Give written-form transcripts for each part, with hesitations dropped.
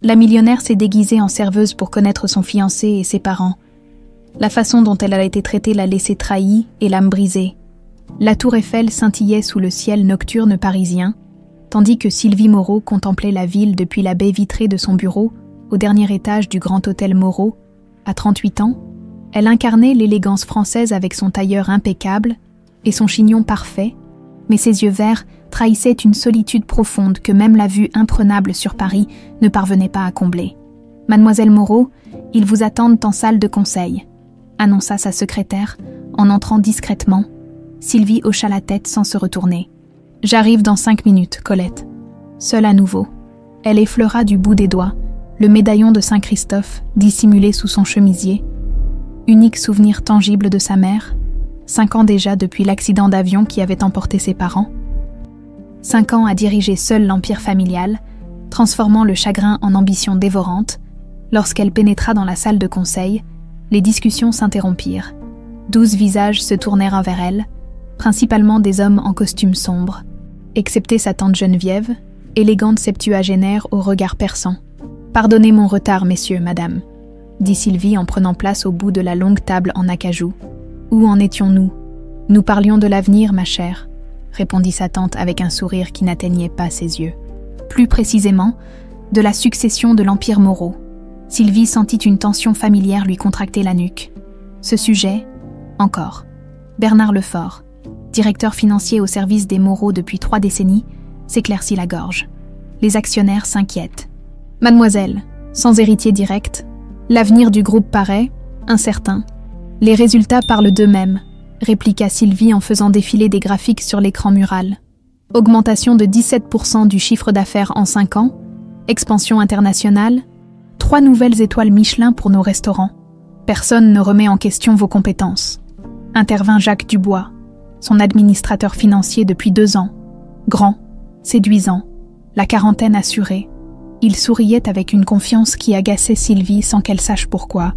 La millionnaire s'est déguisée en serveuse pour connaître son fiancé et ses parents. La façon dont elle a été traitée l'a laissée trahie et l'âme brisée. La tour Eiffel scintillait sous le ciel nocturne parisien, tandis que Sylvie Moreau contemplait la ville depuis la baie vitrée de son bureau, au dernier étage du grand hôtel Moreau. À 38 ans, elle incarnait l'élégance française avec son tailleur impeccable et son chignon parfait, mais ses yeux verts trahissaient une solitude profonde que même la vue imprenable sur Paris ne parvenait pas à combler. « Mademoiselle Moreau, ils vous attendent en salle de conseil », annonça sa secrétaire en entrant discrètement. Sylvie hocha la tête sans se retourner. « J'arrive dans 5 minutes, Colette. » Seule à nouveau, elle effleura du bout des doigts le médaillon de Saint-Christophe dissimulé sous son chemisier, unique souvenir tangible de sa mère, 5 ans déjà depuis l'accident d'avion qui avait emporté ses parents. 5 ans à diriger seule l'empire familial, transformant le chagrin en ambition dévorante. Lorsqu'elle pénétra dans la salle de conseil, les discussions s'interrompirent. 12 visages se tournèrent vers elle, principalement des hommes en costume sombre, excepté sa tante Geneviève, élégante septuagénaire au regard perçant. « Pardonnez mon retard, messieurs, madame », dit Sylvie en prenant place au bout de la longue table en acajou. « Où en étions-nous ? Nous parlions de l'avenir, ma chère », répondit sa tante avec un sourire qui n'atteignait pas ses yeux. Plus précisément, de la succession de l'Empire Moreau. Sylvie sentit une tension familière lui contracter la nuque. Ce sujet, encore. Bernard Lefort, directeur financier au service des Moreau depuis 3 décennies, s'éclaircit la gorge. Les actionnaires s'inquiètent. « Mademoiselle, sans héritier direct, l'avenir du groupe paraît incertain. Les résultats parlent d'eux-mêmes, » répliqua Sylvie en faisant défiler des graphiques sur l'écran mural. Augmentation de 17% du chiffre d'affaires en 5 ans, expansion internationale, 3 nouvelles étoiles Michelin pour nos restaurants. Personne ne remet en question vos compétences. Intervint Jacques Dubois, son administrateur financier depuis 2 ans. Grand, séduisant, la quarantaine assurée. Il souriait avec une confiance qui agaçait Sylvie sans qu'elle sache pourquoi.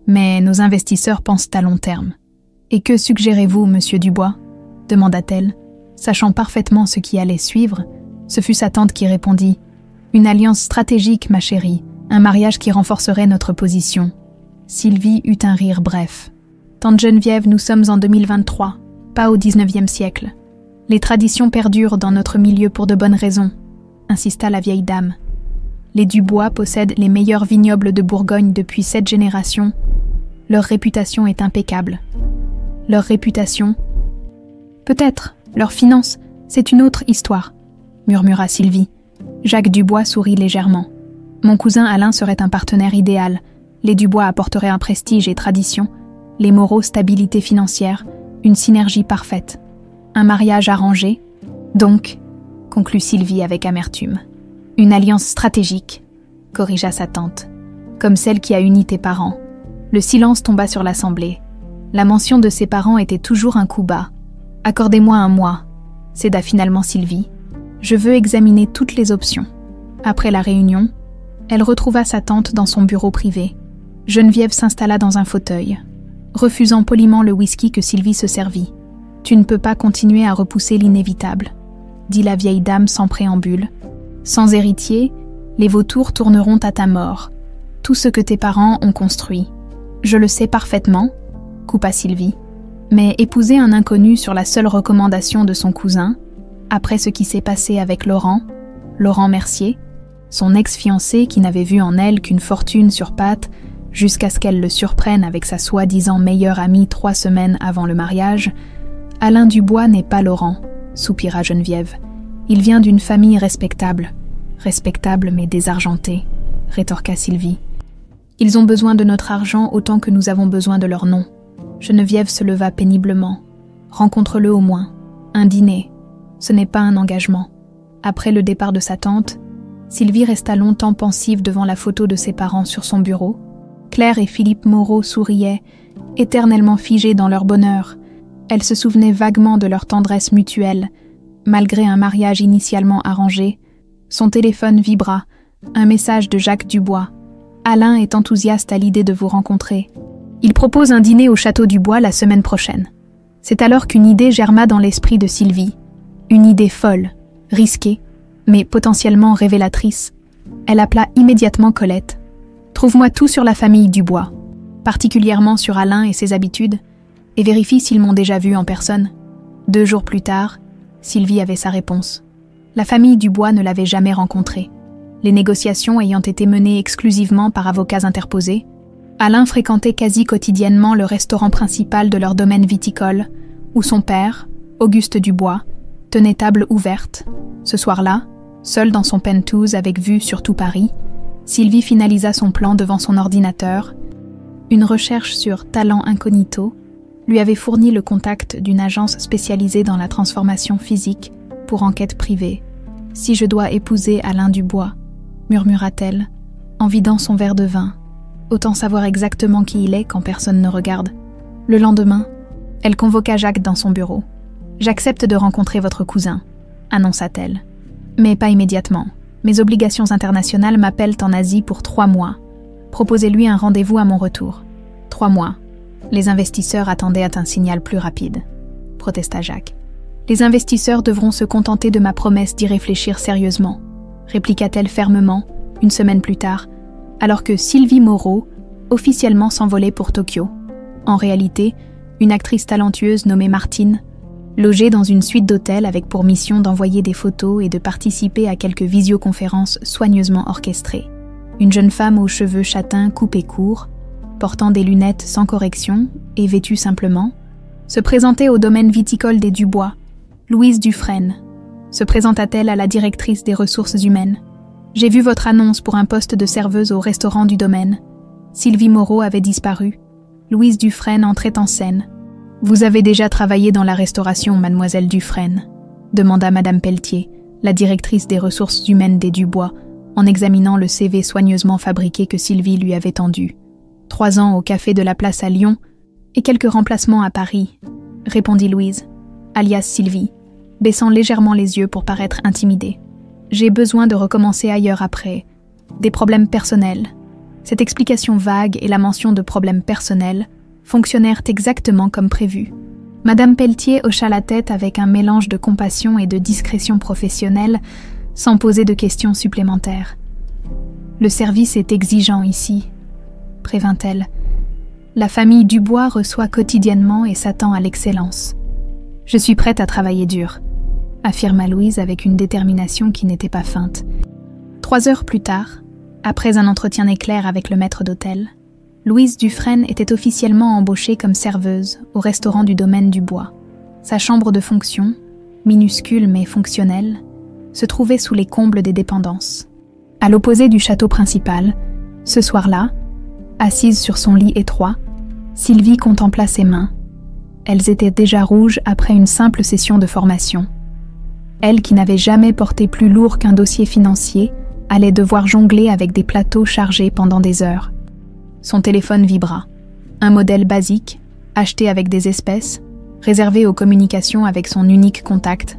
Mais nos investisseurs pensent à long terme. « Et que suggérez-vous, monsieur Dubois ?» demanda-t-elle. Sachant parfaitement ce qui allait suivre, ce fut sa tante qui répondit « Une alliance stratégique, ma chérie, un mariage qui renforcerait notre position. » Sylvie eut un rire bref. « Tante Geneviève, nous sommes en 2023, pas au 19e siècle. Les traditions perdurent dans notre milieu pour de bonnes raisons, » insista la vieille dame. « Les Dubois possèdent les meilleurs vignobles de Bourgogne depuis 7 générations. Leur réputation est impeccable. » Leur réputation ? Peut-être, leur finance, c'est une autre histoire, murmura Sylvie. Jacques Dubois sourit légèrement. Mon cousin Alain serait un partenaire idéal. Les Dubois apporteraient un prestige et tradition, les Moreau stabilité financière, une synergie parfaite. Un mariage arrangé, donc, conclut Sylvie avec amertume. Une alliance stratégique, corrigea sa tante, comme celle qui a uni tes parents. Le silence tomba sur l'assemblée. La mention de ses parents était toujours un coup bas. « Accordez-moi un mois », céda finalement Sylvie. « Je veux examiner toutes les options. » Après la réunion, elle retrouva sa tante dans son bureau privé. Geneviève s'installa dans un fauteuil, refusant poliment le whisky que Sylvie se servit. « Tu ne peux pas continuer à repousser l'inévitable », dit la vieille dame sans préambule. « Sans héritier, les vautours tourneront à ta mort. Tout ce que tes parents ont construit. Je le sais parfaitement, » coupa Sylvie. Mais épouser un inconnu sur la seule recommandation de son cousin, après ce qui s'est passé avec Laurent Mercier, son ex-fiancé qui n'avait vu en elle qu'une fortune sur pattes, jusqu'à ce qu'elle le surprenne avec sa soi-disant meilleure amie 3 semaines avant le mariage, Alain Dubois n'est pas Laurent, soupira Geneviève. Il vient d'une famille respectable mais désargentée, rétorqua Sylvie. Ils ont besoin de notre argent autant que nous avons besoin de leur nom. Geneviève se leva péniblement. Rencontre-le au moins. Un dîner. Ce n'est pas un engagement. Après le départ de sa tante, Sylvie resta longtemps pensive devant la photo de ses parents sur son bureau. Claire et Philippe Moreau souriaient, éternellement figés dans leur bonheur. Elle se souvenait vaguement de leur tendresse mutuelle. Malgré un mariage initialement arrangé, son téléphone vibra. Un message de Jacques Dubois. « Alain est enthousiaste à l'idée de vous rencontrer. Il propose un dîner au Château du Bois la semaine prochaine. » C'est alors qu'une idée germa dans l'esprit de Sylvie. Une idée folle, risquée, mais potentiellement révélatrice. Elle appela immédiatement Colette. « Trouve-moi tout sur la famille Dubois, particulièrement sur Alain et ses habitudes, et vérifie s'ils m'ont déjà vu en personne. » 2 jours plus tard, Sylvie avait sa réponse. La famille Dubois ne l'avait jamais rencontrée. Les négociations ayant été menées exclusivement par avocats interposés, Alain fréquentait quasi quotidiennement le restaurant principal de leur domaine viticole, où son père, Auguste Dubois, tenait table ouverte. Ce soir-là, seule dans son penthouse avec vue sur tout Paris, Sylvie finalisa son plan devant son ordinateur. Une recherche sur Talent Incognito lui avait fourni le contact d'une agence spécialisée dans la transformation physique pour enquête privée. « Si je dois épouser Alain Dubois », murmura-t-elle, en vidant son verre de vin. Autant savoir exactement qui il est quand personne ne regarde. Le lendemain, elle convoqua Jacques dans son bureau. « J'accepte de rencontrer votre cousin », annonça-t-elle. « Mais pas immédiatement. Mes obligations internationales m'appellent en Asie pour 3 mois. Proposez-lui un rendez-vous à mon retour. » 3 mois. Les investisseurs attendaient un signal plus rapide, protesta Jacques. « Les investisseurs devront se contenter de ma promesse d'y réfléchir sérieusement, répliqua-t-elle fermement, 1 semaine plus tard, alors que Sylvie Moreau officiellement s'envolait pour Tokyo. En réalité, une actrice talentueuse nommée Martine, logée dans une suite d'hôtels avec pour mission d'envoyer des photos et de participer à quelques visioconférences soigneusement orchestrées. Une jeune femme aux cheveux châtains coupés courts, portant des lunettes sans correction et vêtue simplement, se présentait au domaine viticole des Dubois. Louise Dufresne se présenta-t-elle à la directrice des ressources humaines. « J'ai vu votre annonce pour un poste de serveuse au restaurant du domaine. » Sylvie Moreau avait disparu. Louise Dufresne entrait en scène. « Vous avez déjà travaillé dans la restauration, mademoiselle Dufresne ?» demanda madame Pelletier, la directrice des ressources humaines des Dubois, en examinant le CV soigneusement fabriqué que Sylvie lui avait tendu. « 3 ans au café de la Place à Lyon et quelques remplacements à Paris, » répondit Louise, alias Sylvie, baissant légèrement les yeux pour paraître intimidée. « J'ai besoin de recommencer ailleurs après. Des problèmes personnels. » Cette explication vague et la mention de problèmes personnels fonctionnèrent exactement comme prévu. Madame Pelletier hocha la tête avec un mélange de compassion et de discrétion professionnelle, sans poser de questions supplémentaires. « Le service est exigeant ici, » prévint-elle. « La famille Dubois reçoit quotidiennement et s'attend à l'excellence. Je suis prête à travailler dur, » affirma Louise avec une détermination qui n'était pas feinte. 3 heures plus tard, après un entretien éclair avec le maître d'hôtel, Louise Dufresne était officiellement embauchée comme serveuse au restaurant du domaine Dubois. Sa chambre de fonction, minuscule mais fonctionnelle, se trouvait sous les combles des dépendances. À l'opposé du château principal, ce soir-là, assise sur son lit étroit, Sylvie contempla ses mains. Elles étaient déjà rouges après une simple session de formation. Elle, qui n'avait jamais porté plus lourd qu'un dossier financier, allait devoir jongler avec des plateaux chargés pendant des heures. Son téléphone vibra. Un modèle basique, acheté avec des espèces, réservé aux communications avec son unique contact.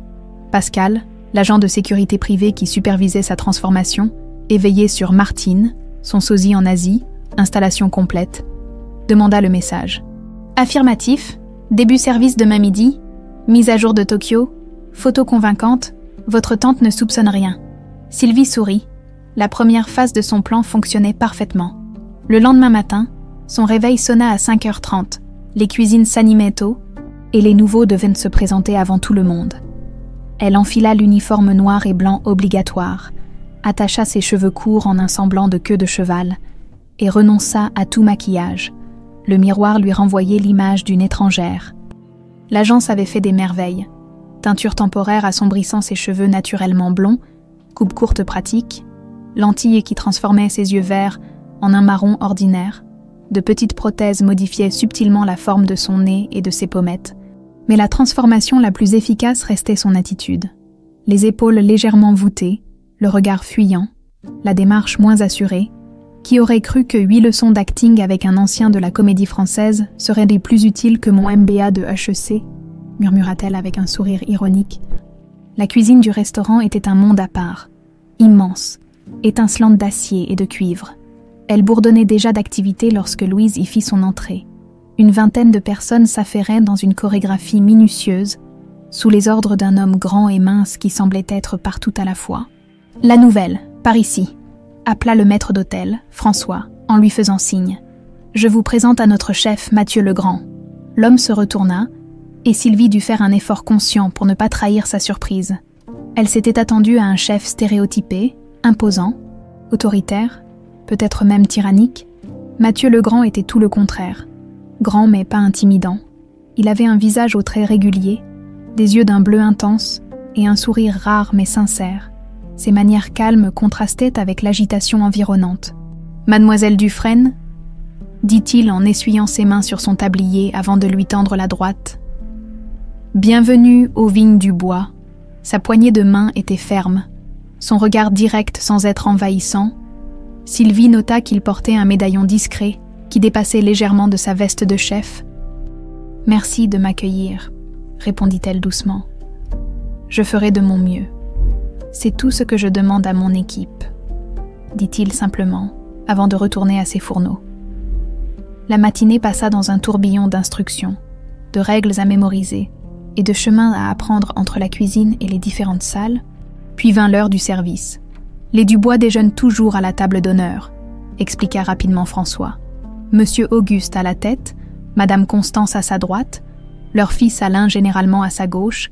Pascal, l'agent de sécurité privée qui supervisait sa transformation, éveillé sur Martine, son sosie en Asie, installation complète, demanda le message. « Affirmatif, début service demain midi, mise à jour de Tokyo, photo convaincante, votre tante ne soupçonne rien. » Sylvie sourit. La première phase de son plan fonctionnait parfaitement. Le lendemain matin, son réveil sonna à 5h30, les cuisines s'animaient tôt, et les nouveaux devaient se présenter avant tout le monde. Elle enfila l'uniforme noir et blanc obligatoire, attacha ses cheveux courts en un semblant de queue de cheval, et renonça à tout maquillage. Le miroir lui renvoyait l'image d'une étrangère. L'agence avait fait des merveilles. Teinture temporaire assombrissant ses cheveux naturellement blonds, coupe courte pratique, lentilles qui transformaient ses yeux verts en un marron ordinaire, de petites prothèses modifiaient subtilement la forme de son nez et de ses pommettes. Mais la transformation la plus efficace restait son attitude. Les épaules légèrement voûtées, le regard fuyant, la démarche moins assurée. Qui aurait cru que 8 leçons d'acting avec un ancien de la Comédie Française seraient des plus utiles que mon MBA de HEC, murmura-t-elle avec un sourire ironique. La cuisine du restaurant était un monde à part, immense, étincelante d'acier et de cuivre. Elle bourdonnait déjà d'activité lorsque Louise y fit son entrée. Une vingtaine de personnes s'affairaient dans une chorégraphie minutieuse, sous les ordres d'un homme grand et mince qui semblait être partout à la fois. « La nouvelle, par ici », appela le maître d'hôtel, François, en lui faisant signe. « Je vous présente à notre chef, Mathieu Legrand. » L'homme se retourna, et Sylvie dut faire un effort conscient pour ne pas trahir sa surprise. Elle s'était attendue à un chef stéréotypé, imposant, autoritaire, peut-être même tyrannique. Mathieu Legrand était tout le contraire. Grand mais pas intimidant. Il avait un visage aux traits réguliers, des yeux d'un bleu intense et un sourire rare mais sincère. Ses manières calmes contrastaient avec l'agitation environnante. « Mademoiselle Dufresne ?» dit-il en essuyant ses mains sur son tablier avant de lui tendre la droite. « Bienvenue aux vignes du bois. » Sa poignée de main était ferme, son regard direct sans être envahissant. Sylvie nota qu'il portait un médaillon discret qui dépassait légèrement de sa veste de chef. « Merci de m'accueillir, » répondit-elle doucement. « Je ferai de mon mieux. C'est tout ce que je demande à mon équipe, » dit-il simplement, avant de retourner à ses fourneaux. La matinée passa dans un tourbillon d'instructions, de règles à mémoriser et de chemins à apprendre entre la cuisine et les différentes salles, puis vint l'heure du service. « Les Dubois déjeunent toujours à la table d'honneur », expliqua rapidement François. « Monsieur Auguste à la tête, Madame Constance à sa droite, leur fils Alain généralement à sa gauche.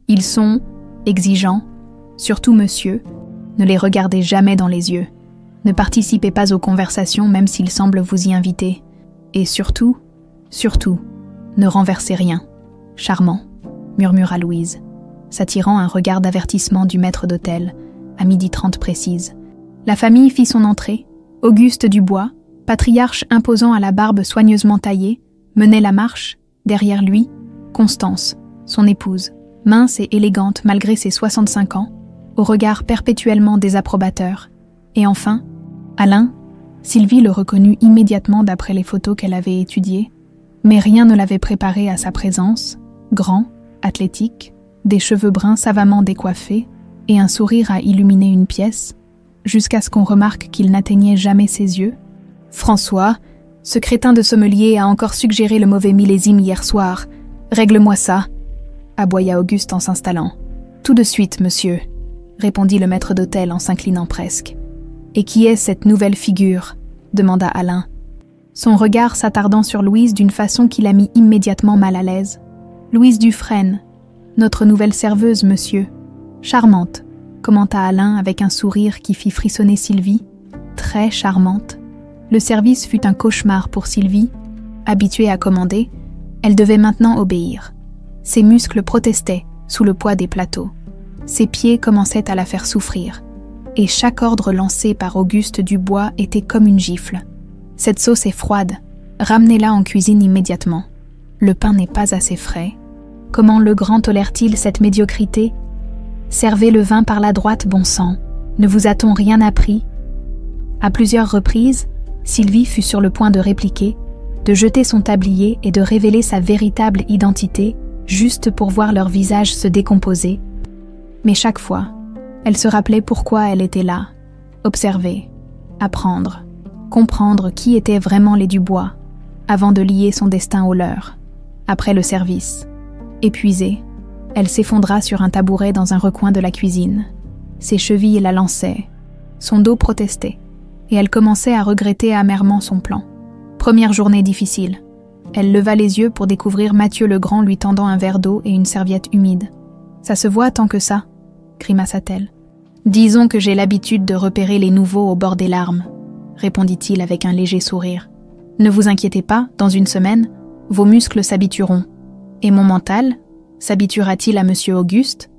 Ils sont exigeants, surtout monsieur, ne les regardez jamais dans les yeux. Ne participez pas aux conversations même s'ils semblent vous y inviter. Et surtout, ne renversez rien. Charmant, murmura Louise, s'attirant un regard d'avertissement du maître d'hôtel, à 12h30 précise. La famille fit son entrée. Auguste Dubois, patriarche imposant à la barbe soigneusement taillée, menait la marche, derrière lui, Constance, son épouse, mince et élégante malgré ses 65 ans, au regard perpétuellement désapprobateur. Et enfin, Alain. Sylvie le reconnut immédiatement d'après les photos qu'elle avait étudiées, mais rien ne l'avait préparé à sa présence, grand, athlétique, des cheveux bruns savamment décoiffés et un sourire à illuminer une pièce, jusqu'à ce qu'on remarque qu'il n'atteignait jamais ses yeux. « François, ce crétin de sommelier a encore suggéré le mauvais millésime hier soir. Règle-moi ça !» aboya Auguste en s'installant. « Tout de suite, monsieur !» répondit le maître d'hôtel en s'inclinant presque. « Et qui est cette nouvelle figure ?» demanda Alain, son regard s'attardant sur Louise d'une façon qui la mit immédiatement mal à l'aise. « Louise Dufresne, notre nouvelle serveuse, monsieur. Charmante, » commenta Alain avec un sourire qui fit frissonner Sylvie. « Très charmante. » Le service fut un cauchemar pour Sylvie. Habituée à commander, elle devait maintenant obéir. Ses muscles protestaient sous le poids des plateaux. Ses pieds commençaient à la faire souffrir. Et chaque ordre lancé par Auguste Dubois était comme une gifle. « Cette sauce est froide. Ramenez-la en cuisine immédiatement. Le pain n'est pas assez frais. Comment Legrand tolère-t-il cette médiocrité ? Servez le vin par la droite, bon sang. Ne vous a-t-on rien appris ?» À plusieurs reprises, Sylvie fut sur le point de répliquer, de jeter son tablier et de révéler sa véritable identité, juste pour voir leur visage se décomposer. Mais chaque fois, elle se rappelait pourquoi elle était là, observer, apprendre, comprendre qui étaient vraiment les Dubois, avant de lier son destin au leur. Après le service, épuisée, elle s'effondra sur un tabouret dans un recoin de la cuisine. Ses chevilles la lançaient, son dos protestait, et elle commençait à regretter amèrement son plan. Première journée difficile. Elle leva les yeux pour découvrir Mathieu Legrand lui tendant un verre d'eau et une serviette humide. « Ça se voit tant que ça ?» grimaça-t-elle. « Disons que j'ai l'habitude de repérer les nouveaux au bord des larmes, » répondit-il avec un léger sourire. « Ne vous inquiétez pas, dans une semaine, vos muscles s'habitueront. Et mon mental, s'habituera-t-il à Monsieur Auguste ?»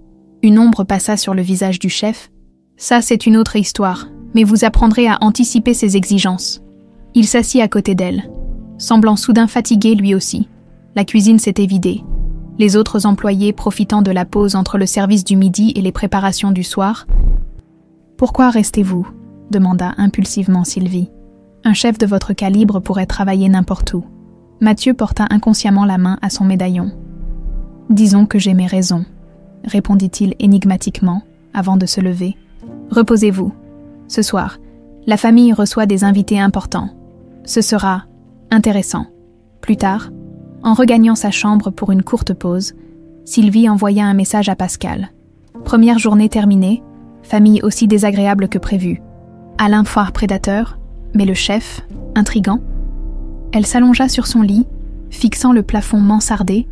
Une ombre passa sur le visage du chef. « Ça, c'est une autre histoire, mais vous apprendrez à anticiper ses exigences. » Il s'assit à côté d'elle, semblant soudain fatigué lui aussi. La cuisine s'était vidée. Les autres employés profitant de la pause entre le service du midi et les préparations du soir. « Pourquoi restez-vous » demanda impulsivement Sylvie. « Un chef de votre calibre pourrait travailler n'importe où. » Mathieu porta inconsciemment la main à son médaillon. « Disons que j'ai mes raisons, » répondit-il énigmatiquement, avant de se lever. « Reposez-vous. Ce soir, la famille reçoit des invités importants. Ce sera intéressant. » Plus tard, en regagnant sa chambre pour une courte pause, Sylvie envoya un message à Pascal. Première journée terminée, famille aussi désagréable que prévu. Alain foire prédateur, mais le chef, intrigant. Elle s'allongea sur son lit, fixant le plafond mansardé.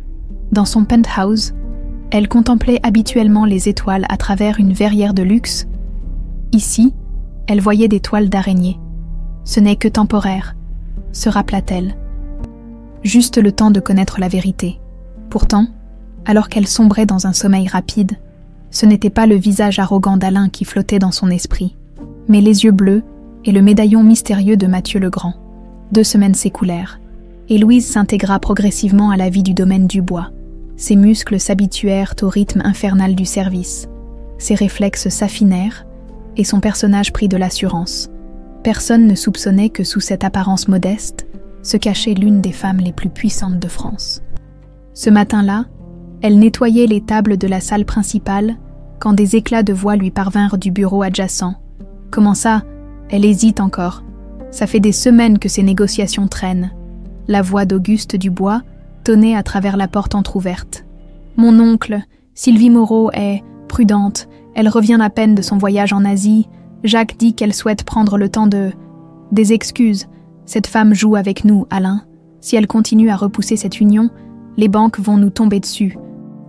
Dans son penthouse, elle contemplait habituellement les étoiles à travers une verrière de luxe. Ici, elle voyait des toiles d'araignée. Ce n'est que temporaire, se rappela-t-elle. Juste le temps de connaître la vérité. Pourtant, alors qu'elle sombrait dans un sommeil rapide, ce n'était pas le visage arrogant d'Alain qui flottait dans son esprit, mais les yeux bleus et le médaillon mystérieux de Mathieu Legrand. 2 semaines s'écoulèrent, et Louise s'intégra progressivement à la vie du domaine du bois. Ses muscles s'habituèrent au rythme infernal du service. Ses réflexes s'affinèrent, et son personnage prit de l'assurance. Personne ne soupçonnait que sous cette apparence modeste se cachait l'une des femmes les plus puissantes de France. Ce matin-là, elle nettoyait les tables de la salle principale quand des éclats de voix lui parvinrent du bureau adjacent. « Comment ça? Elle hésite encore. Ça fait des semaines que ces négociations traînent. » La voix d'Auguste Dubois tonnait à travers la porte entr'ouverte. « Mon oncle, Sylvie Moreau, est prudente. Elle revient à peine de son voyage en Asie. Jacques dit qu'elle souhaite prendre le temps de... Des excuses. Cette femme joue avec nous, Alain. Si elle continue à repousser cette union, les banques vont nous tomber dessus.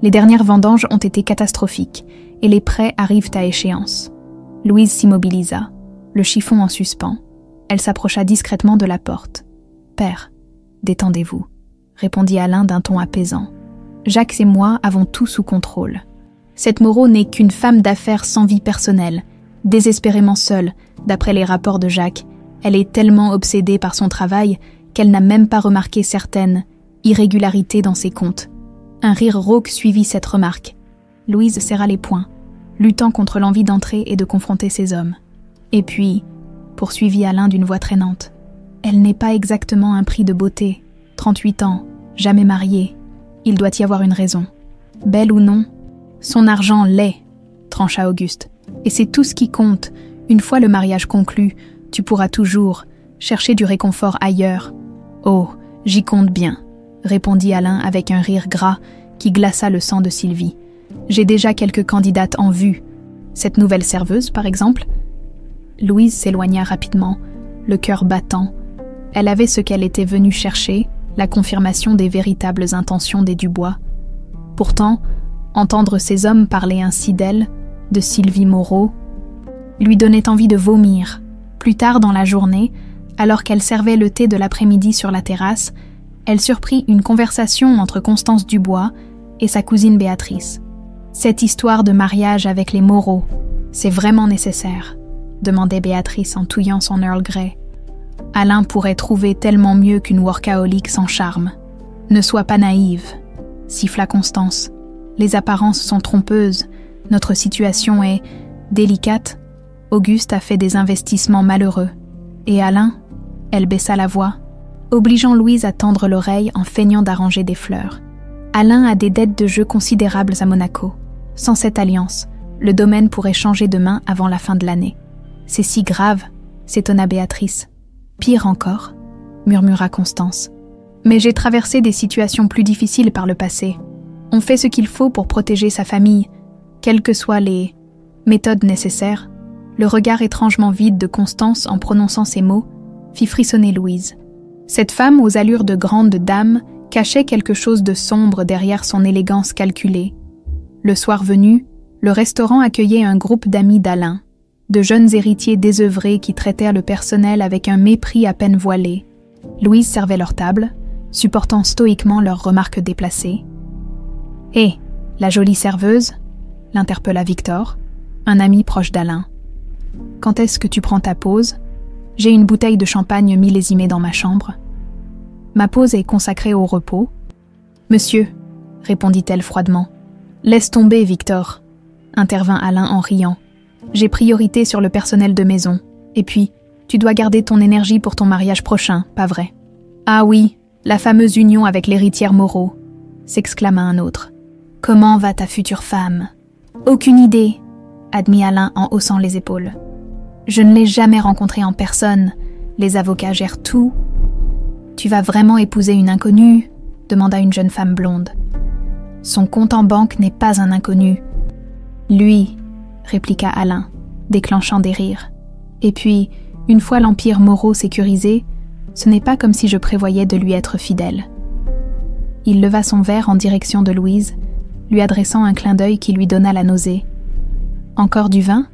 Les dernières vendanges ont été catastrophiques et les prêts arrivent à échéance. » Louise s'immobilisa, le chiffon en suspens. Elle s'approcha discrètement de la porte. « Père, détendez-vous, » répondit Alain d'un ton apaisant. « Jacques et moi avons tout sous contrôle. Cette Moreau n'est qu'une femme d'affaires sans vie personnelle, désespérément seule, d'après les rapports de Jacques. Elle est tellement obsédée par son travail qu'elle n'a même pas remarqué certaines irrégularités dans ses comptes. » Un rire rauque suivit cette remarque. Louise serra les poings, luttant contre l'envie d'entrer et de confronter ces hommes. Et puis, poursuivit Alain d'une voix traînante, elle n'est pas exactement un prix de beauté. 38 ans, jamais mariée. Il doit y avoir une raison. Belle ou non, son argent l'est, trancha Auguste. Et c'est tout ce qui compte. Une fois le mariage conclu, tu pourras toujours chercher du réconfort ailleurs. Oh, j'y compte bien, répondit Alain avec un rire gras qui glaça le sang de Sylvie. J'ai déjà quelques candidates en vue. Cette nouvelle serveuse, par exemple. Louise s'éloigna rapidement, le cœur battant. Elle avait ce qu'elle était venue chercher, la confirmation des véritables intentions des Dubois. Pourtant, entendre ces hommes parler ainsi d'elle, de Sylvie Moreau, lui donnait envie de vomir. Plus tard dans la journée, alors qu'elle servait le thé de l'après-midi sur la terrasse, elle surprit une conversation entre Constance Dubois et sa cousine Béatrice. « Cette histoire de mariage avec les Moreau, c'est vraiment nécessaire ?» demandait Béatrice en touillant son Earl Grey. « Alain pourrait trouver tellement mieux qu'une workaholic sans charme. Ne sois pas naïve, » siffla Constance. « Les apparences sont trompeuses. Notre situation est délicate. Auguste a fait des investissements malheureux. Et Alain ?» Elle baissa la voix, obligeant Louise à tendre l'oreille en feignant d'arranger des fleurs. « Alain a des dettes de jeu considérables à Monaco. Sans cette alliance, le domaine pourrait changer de main avant la fin de l'année. »« C'est si grave, » s'étonna Béatrice. « Pire encore, » murmura Constance. « Mais j'ai traversé des situations plus difficiles par le passé. On fait ce qu'il faut pour protéger sa famille, quelles que soient les méthodes nécessaires. » Le regard étrangement vide de Constance en prononçant ces mots fit frissonner Louise. Cette femme aux allures de grande dame cachait quelque chose de sombre derrière son élégance calculée. Le soir venu, le restaurant accueillait un groupe d'amis d'Alain, de jeunes héritiers désœuvrés qui traitèrent le personnel avec un mépris à peine voilé. Louise servait leur table, supportant stoïquement leurs remarques déplacées. « Hé, la jolie serveuse » l'interpella Victor, un ami proche d'Alain. « Quand est-ce que tu prends ta pause ? J'ai une bouteille de champagne millésimée dans ma chambre. » « Ma pause est consacrée au repos. »« Monsieur, » répondit-elle froidement. « Laisse tomber, Victor, » intervint Alain en riant. « J'ai priorité sur le personnel de maison. Et puis, tu dois garder ton énergie pour ton mariage prochain, pas vrai ? »« Ah oui, la fameuse union avec l'héritière Moreau, » s'exclama un autre. « Comment va ta future femme ? » « Aucune idée, » admit Alain en haussant les épaules. « Je ne l'ai jamais rencontrée en personne. Les avocats gèrent tout. »« Tu vas vraiment épouser une inconnue ?» demanda une jeune femme blonde. « Son compte en banque n'est pas un inconnu. »« Lui, » répliqua Alain, déclenchant des rires. « Et puis, une fois l'empire Moreau sécurisé, ce n'est pas comme si je prévoyais de lui être fidèle. » Il leva son verre en direction de Louise, lui adressant un clin d'œil qui lui donna la nausée. « Encore du vin ? » ?»«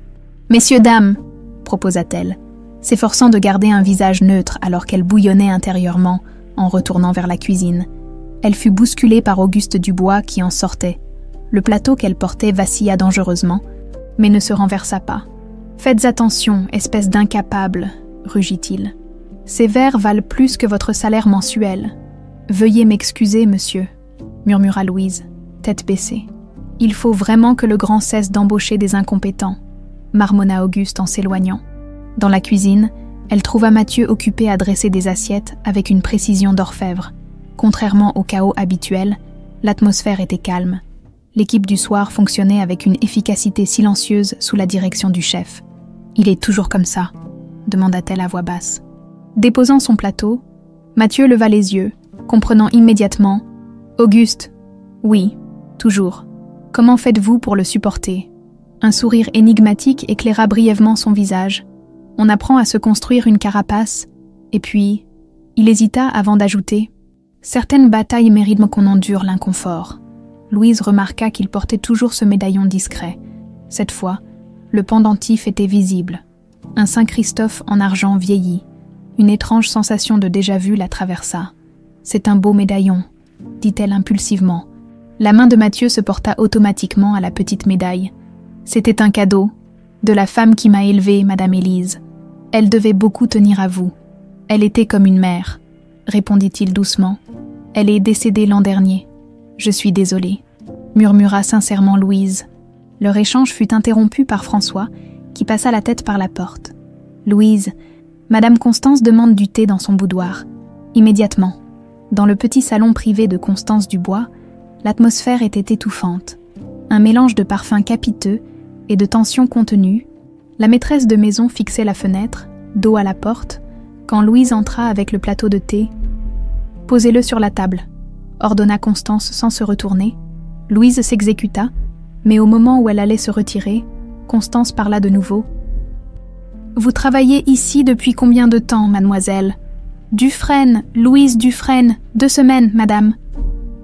Messieurs, dames !» proposa-t-elle, s'efforçant de garder un visage neutre alors qu'elle bouillonnait intérieurement en retournant vers la cuisine. Elle fut bousculée par Auguste Dubois qui en sortait. Le plateau qu'elle portait vacilla dangereusement, mais ne se renversa pas. « Faites attention, espèce d'incapable, » rugit-il. « Ces verres valent plus que votre salaire mensuel. »« Veuillez m'excuser, monsieur, » murmura Louise, tête baissée. « Il faut vraiment que le grand cesse d'embaucher des incompétents, » marmonna Auguste en s'éloignant. Dans la cuisine, elle trouva Mathieu occupé à dresser des assiettes avec une précision d'orfèvre. Contrairement au chaos habituel, l'atmosphère était calme. L'équipe du soir fonctionnait avec une efficacité silencieuse sous la direction du chef. « Il est toujours comme ça ?» demanda-t-elle à voix basse. Déposant son plateau, Mathieu leva les yeux, comprenant immédiatement « Auguste, oui, toujours. Comment faites-vous pour le supporter ?» Un sourire énigmatique éclaira brièvement son visage. On apprend à se construire une carapace, et puis, il hésita avant d'ajouter « Certaines batailles méritent qu'on endure l'inconfort. » Louise remarqua qu'il portait toujours ce médaillon discret. Cette fois, le pendentif était visible. Un Saint-Christophe en argent vieilli. Une étrange sensation de déjà-vu la traversa. « C'est un beau médaillon », dit-elle impulsivement. La main de Mathieu se porta automatiquement à la petite médaille. « C'était un cadeau, de la femme qui m'a élevée, Madame Élise. Elle devait beaucoup tenir à vous. Elle était comme une mère, » répondit-il doucement. « Elle est décédée l'an dernier. Je suis désolée, » murmura sincèrement Louise. Leur échange fut interrompu par François, qui passa la tête par la porte. « Louise, Madame Constance demande du thé dans son boudoir. » Immédiatement. Dans le petit salon privé de Constance Dubois, l'atmosphère était étouffante. Un mélange de parfums capiteux et de tensions contenues. La maîtresse de maison fixait la fenêtre, dos à la porte, quand Louise entra avec le plateau de thé. « Posez-le sur la table », ordonna Constance sans se retourner. Louise s'exécuta, mais au moment où elle allait se retirer, Constance parla de nouveau. « Vous travaillez ici depuis combien de temps, mademoiselle ? » « Dufresne, Louise Dufresne, 2 semaines, madame. »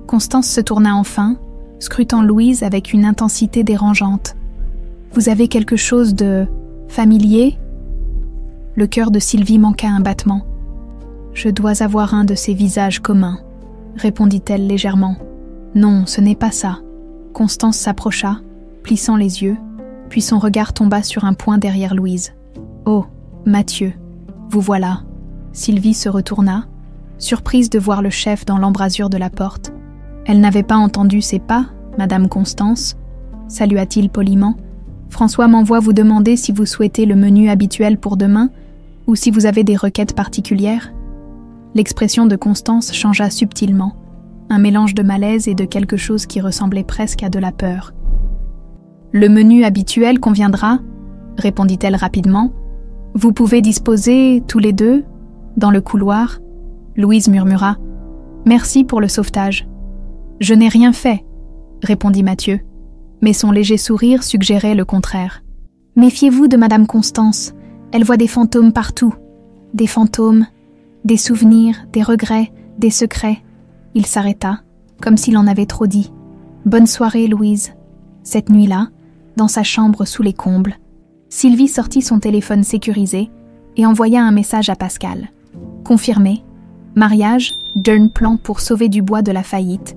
Constance se tourna enfin, scrutant Louise avec une intensité dérangeante. « Vous avez quelque chose de familier ?» Le cœur de Sylvie manqua un battement. « Je dois avoir un de ces visages communs, » répondit-elle légèrement. « Non, ce n'est pas ça. » Constance s'approcha, plissant les yeux, puis son regard tomba sur un point derrière Louise. « Oh, Mathieu, vous voilà. » Sylvie se retourna, surprise de voir le chef dans l'embrasure de la porte. « Elle n'avait pas entendu ses pas, Madame Constance ?» salua-t-il poliment. « François m'envoie vous demander si vous souhaitez le menu habituel pour demain ou si vous avez des requêtes particulières. » L'expression de Constance changea subtilement, un mélange de malaise et de quelque chose qui ressemblait presque à de la peur. « Le menu habituel conviendra, » répondit-elle rapidement. « Vous pouvez disposer, tous les deux, dans le couloir. » Louise murmura « Merci pour le sauvetage. »« Je n'ai rien fait, » répondit Mathieu, mais son léger sourire suggérait le contraire. « Méfiez-vous de Madame Constance, elle voit des fantômes partout. Des fantômes, des souvenirs, des regrets, des secrets. » Il s'arrêta, comme s'il en avait trop dit. « Bonne soirée, Louise. » Cette nuit-là, dans sa chambre sous les combles, Sylvie sortit son téléphone sécurisé et envoya un message à Pascal. Confirmé. Mariage, Dunn plan pour sauver Dubois de la faillite.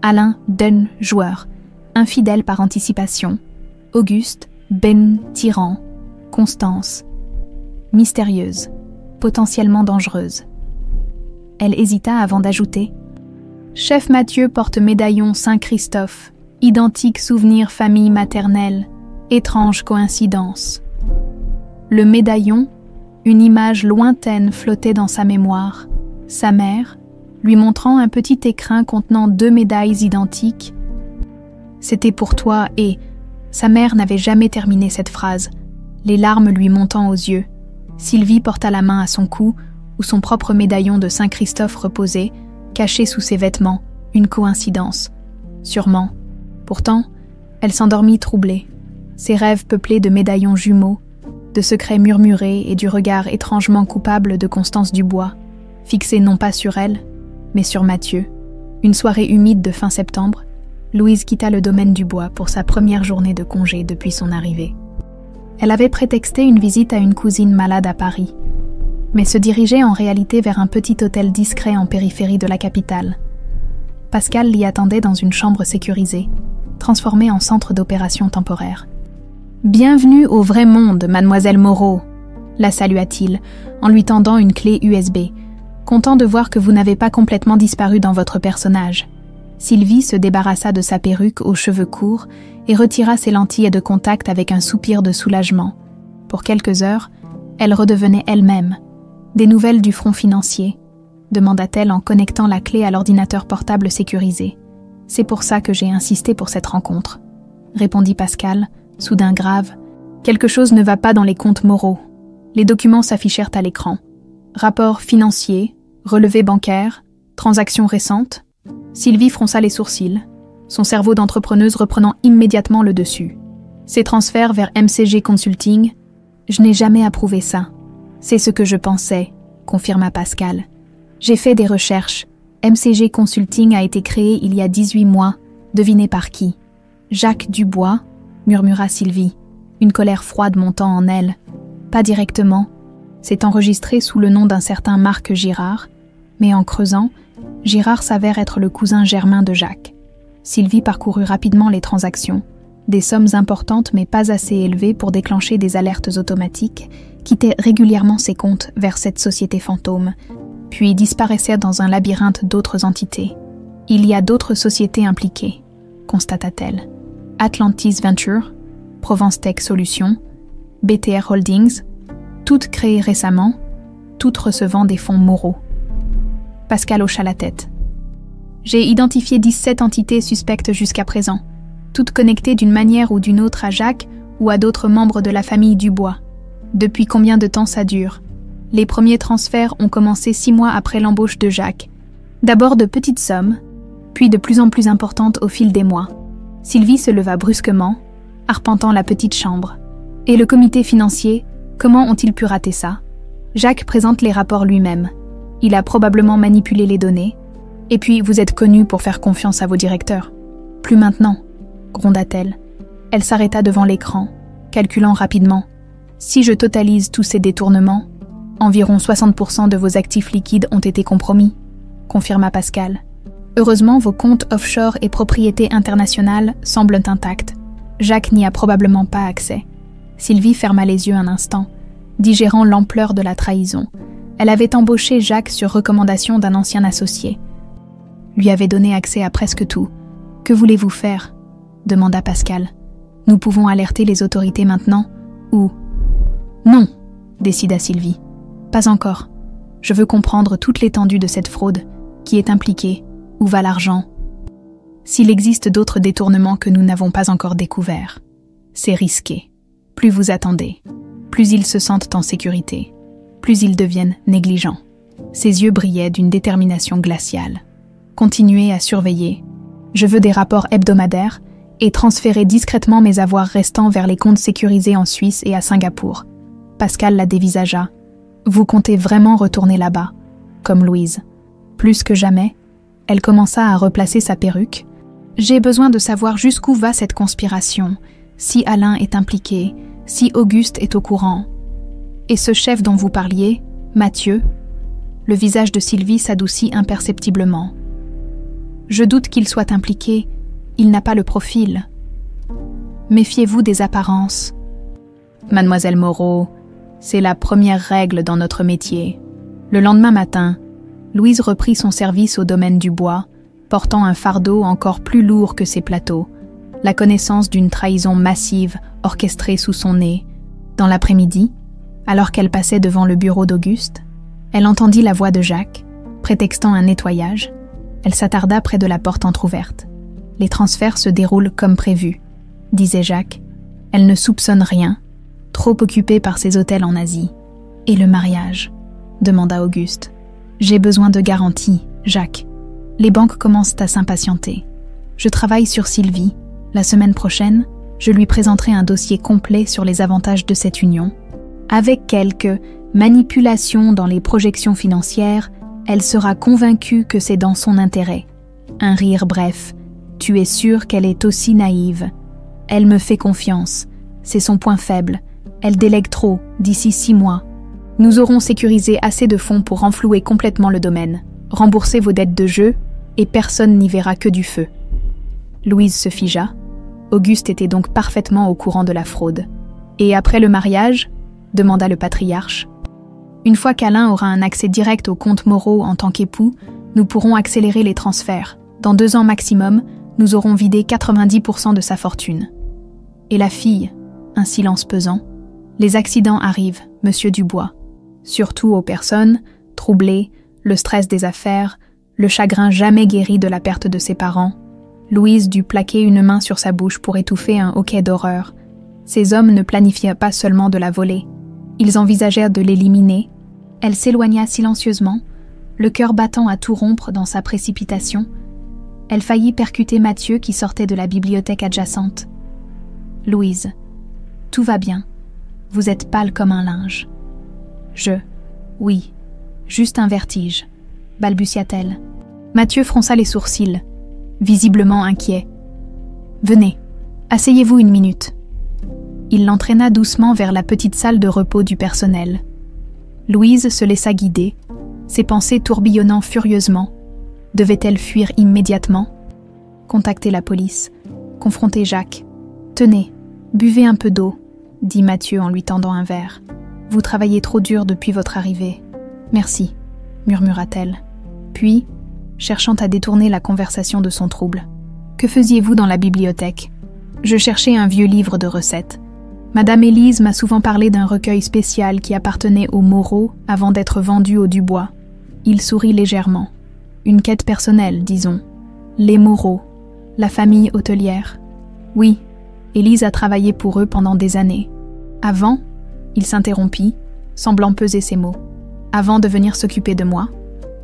Alain, Dunn, joueur. Infidèle par anticipation. Auguste, Ben, tyran. Constance. Mystérieuse. Potentiellement dangereuse. Elle hésita avant d'ajouter. Chef Mathieu porte médaillon Saint-Christophe. Identique souvenir famille maternelle. Étrange coïncidence. Le médaillon, une image lointaine flottait dans sa mémoire. Sa mère, lui montrant un petit écrin contenant 2 médailles identiques. C'était pour toi et... Sa mère n'avait jamais terminé cette phrase, les larmes lui montant aux yeux. Sylvie porta la main à son cou, où son propre médaillon de Saint-Christophe reposait, caché sous ses vêtements, une coïncidence. Sûrement. Pourtant, elle s'endormit troublée. Ses rêves peuplés de médaillons jumeaux, de secrets murmurés et du regard étrangement coupable de Constance Dubois, fixé non pas sur elle, mais sur Mathieu. Une soirée humide de fin septembre, Louise quitta le domaine Dubois pour sa première journée de congé depuis son arrivée. Elle avait prétexté une visite à une cousine malade à Paris, mais se dirigeait en réalité vers un petit hôtel discret en périphérie de la capitale. Pascal l'y attendait dans une chambre sécurisée, transformée en centre d'opération temporaire. « Bienvenue au vrai monde, mademoiselle Moreau », la salua-t-il, en lui tendant une clé USB, content de voir que vous n'avez pas complètement disparu dans votre personnage. Sylvie se débarrassa de sa perruque aux cheveux courts et retira ses lentilles de contact avec un soupir de soulagement. Pour quelques heures, elle redevenait elle-même. « Des nouvelles du front financier ?» demanda-t-elle en connectant la clé à l'ordinateur portable sécurisé. « C'est pour ça que j'ai insisté pour cette rencontre », répondit Pascal, soudain grave. « Quelque chose ne va pas dans les comptes Moreau. » Les documents s'affichèrent à l'écran. Rapport financier, relevé bancaire, transactions récentes. Sylvie fronça les sourcils, son cerveau d'entrepreneuse reprenant immédiatement le dessus. Ces transferts vers MCG Consulting, je n'ai jamais approuvé ça. C'est ce que je pensais, confirma Pascal. J'ai fait des recherches. MCG Consulting a été créé il y a 18 mois. Devinez par qui? Jacques Dubois, murmura Sylvie, une colère froide montant en elle. Pas directement. C'est enregistré sous le nom d'un certain Marc Girard, mais en creusant, Girard s'avère être le cousin germain de Jacques. Sylvie parcourut rapidement les transactions. Des sommes importantes mais pas assez élevées pour déclencher des alertes automatiques quittaient régulièrement ses comptes vers cette société fantôme, puis disparaissaient dans un labyrinthe d'autres entités. Il y a d'autres sociétés impliquées, constata-t-elle. Atlantis Venture, Provence Tech Solutions, BTR Holdings, toutes créées récemment, toutes recevant des fonds Moreau. Pascal hocha la tête. J'ai identifié 17 entités suspectes jusqu'à présent, toutes connectées d'une manière ou d'une autre à Jacques ou à d'autres membres de la famille Dubois. Depuis combien de temps ça dure? Les premiers transferts ont commencé 6 mois après l'embauche de Jacques. D'abord de petites sommes, puis de plus en plus importantes au fil des mois. Sylvie se leva brusquement, arpentant la petite chambre. Et le comité financier, comment ont-ils pu rater ça? Jacques présente les rapports lui-même. Il a probablement manipulé les données. Et puis, vous êtes connu pour faire confiance à vos directeurs. Plus maintenant, gronda-t-elle. Elle s'arrêta devant l'écran, calculant rapidement. Si je totalise tous ces détournements, environ 60% de vos actifs liquides ont été compromis, confirma Pascal. Heureusement, vos comptes offshore et propriétés internationales semblent intacts. Jacques n'y a probablement pas accès. Sylvie ferma les yeux un instant, digérant l'ampleur de la trahison. Elle avait embauché Jacques sur recommandation d'un ancien associé. Lui avait donné accès à presque tout. « Que voulez-vous faire ?» demanda Pascal. « Nous pouvons alerter les autorités maintenant, ou… » « Non, décida Sylvie. « Pas encore. Je veux comprendre toute l'étendue de cette fraude, qui est impliquée, où va l'argent. S'il existe d'autres détournements que nous n'avons pas encore découverts, c'est risqué. Plus vous attendez, plus ils se sentent en sécurité, plus ils deviennent négligents. » Ses yeux brillaient d'une détermination glaciale. « Continuez à surveiller. Je veux des rapports hebdomadaires et transférer discrètement mes avoirs restants vers les comptes sécurisés en Suisse et à Singapour. » Pascal la dévisagea. « Vous comptez vraiment retourner là-bas, comme Louise. » Plus que jamais, elle commença à replacer sa perruque. « J'ai besoin de savoir jusqu'où va cette conspiration, si Alain est impliqué, si Auguste est au courant. Et ce chef dont vous parliez, Mathieu ?» Le visage de Sylvie s'adoucit imperceptiblement. « Je doute qu'il soit impliqué, il n'a pas le profil. Méfiez-vous des apparences. » Mademoiselle Moreau, c'est la première règle dans notre métier. Le lendemain matin, Louise reprit son service au domaine Dubois, portant un fardeau encore plus lourd que ses plateaux, la connaissance d'une trahison massive orchestrée sous son nez. Dans l'après-midi, alors qu'elle passait devant le bureau d'Auguste, elle entendit la voix de Jacques, prétextant un nettoyage. Elle s'attarda près de la porte entr'ouverte. « Les transferts se déroulent comme prévu », disait Jacques. Elle ne soupçonne rien, trop occupée par ses hôtels en Asie. « Et le mariage ?» demanda Auguste. « J'ai besoin de garanties, Jacques. Les banques commencent à s'impatienter. Je travaille sur Sylvie. La semaine prochaine, je lui présenterai un dossier complet sur les avantages de cette union. Avec quelques manipulations dans les projections financières, elle sera convaincue que c'est dans son intérêt. Un rire bref. Tu es sûr qu'elle est aussi naïve. Elle me fait confiance. C'est son point faible. Elle délègue trop, d'ici 6 mois. Nous aurons sécurisé assez de fonds pour renflouer complètement le domaine, rembourser vos dettes de jeu, et personne n'y verra que du feu. Louise se figea. Auguste était donc parfaitement au courant de la fraude. Et après le mariage ? Demanda le patriarche. Une fois qu'Alain aura un accès direct aux comptes Moreau en tant qu'époux, nous pourrons accélérer les transferts. Dans 2 ans maximum, nous aurons vidé 90% de sa fortune. Et la fille ? Un silence pesant. Les accidents arrivent, monsieur Dubois. Surtout aux personnes, troublées, le stress des affaires, le chagrin jamais guéri de la perte de ses parents. Louise dut plaquer une main sur sa bouche pour étouffer un hoquet d'horreur. Ces hommes ne planifiaient pas seulement de la voler. Ils envisagèrent de l'éliminer. Elle s'éloigna silencieusement, le cœur battant à tout rompre dans sa précipitation. Elle faillit percuter Mathieu qui sortait de la bibliothèque adjacente. « Louise, tout va bien. Vous êtes pâle comme un linge. »« Oui, juste un vertige, » balbutia-t-elle. Mathieu fronça les sourcils, visiblement inquiet. « Venez, asseyez-vous 1 minute. » Il l'entraîna doucement vers la petite salle de repos du personnel. Louise se laissa guider, ses pensées tourbillonnant furieusement. Devait-elle fuir immédiatement ? Contacter la police, confronter Jacques. « Tenez, buvez un peu d'eau, » dit Mathieu en lui tendant un verre. « Vous travaillez trop dur depuis votre arrivée. »« Merci, » murmura-t-elle. Puis, cherchant à détourner la conversation de son trouble. « Que faisiez-vous dans la bibliothèque ? » ?»« Je cherchais un vieux livre de recettes. Madame Élise m'a souvent parlé d'un recueil spécial qui appartenait aux Moreau avant d'être vendu aux Dubois. » Il sourit légèrement. « Une quête personnelle, disons. Les Moreau, la famille hôtelière. »« Oui, Élise a travaillé pour eux pendant des années. » Avant, il s'interrompit, semblant peser ses mots. « Avant de venir s'occuper de moi. »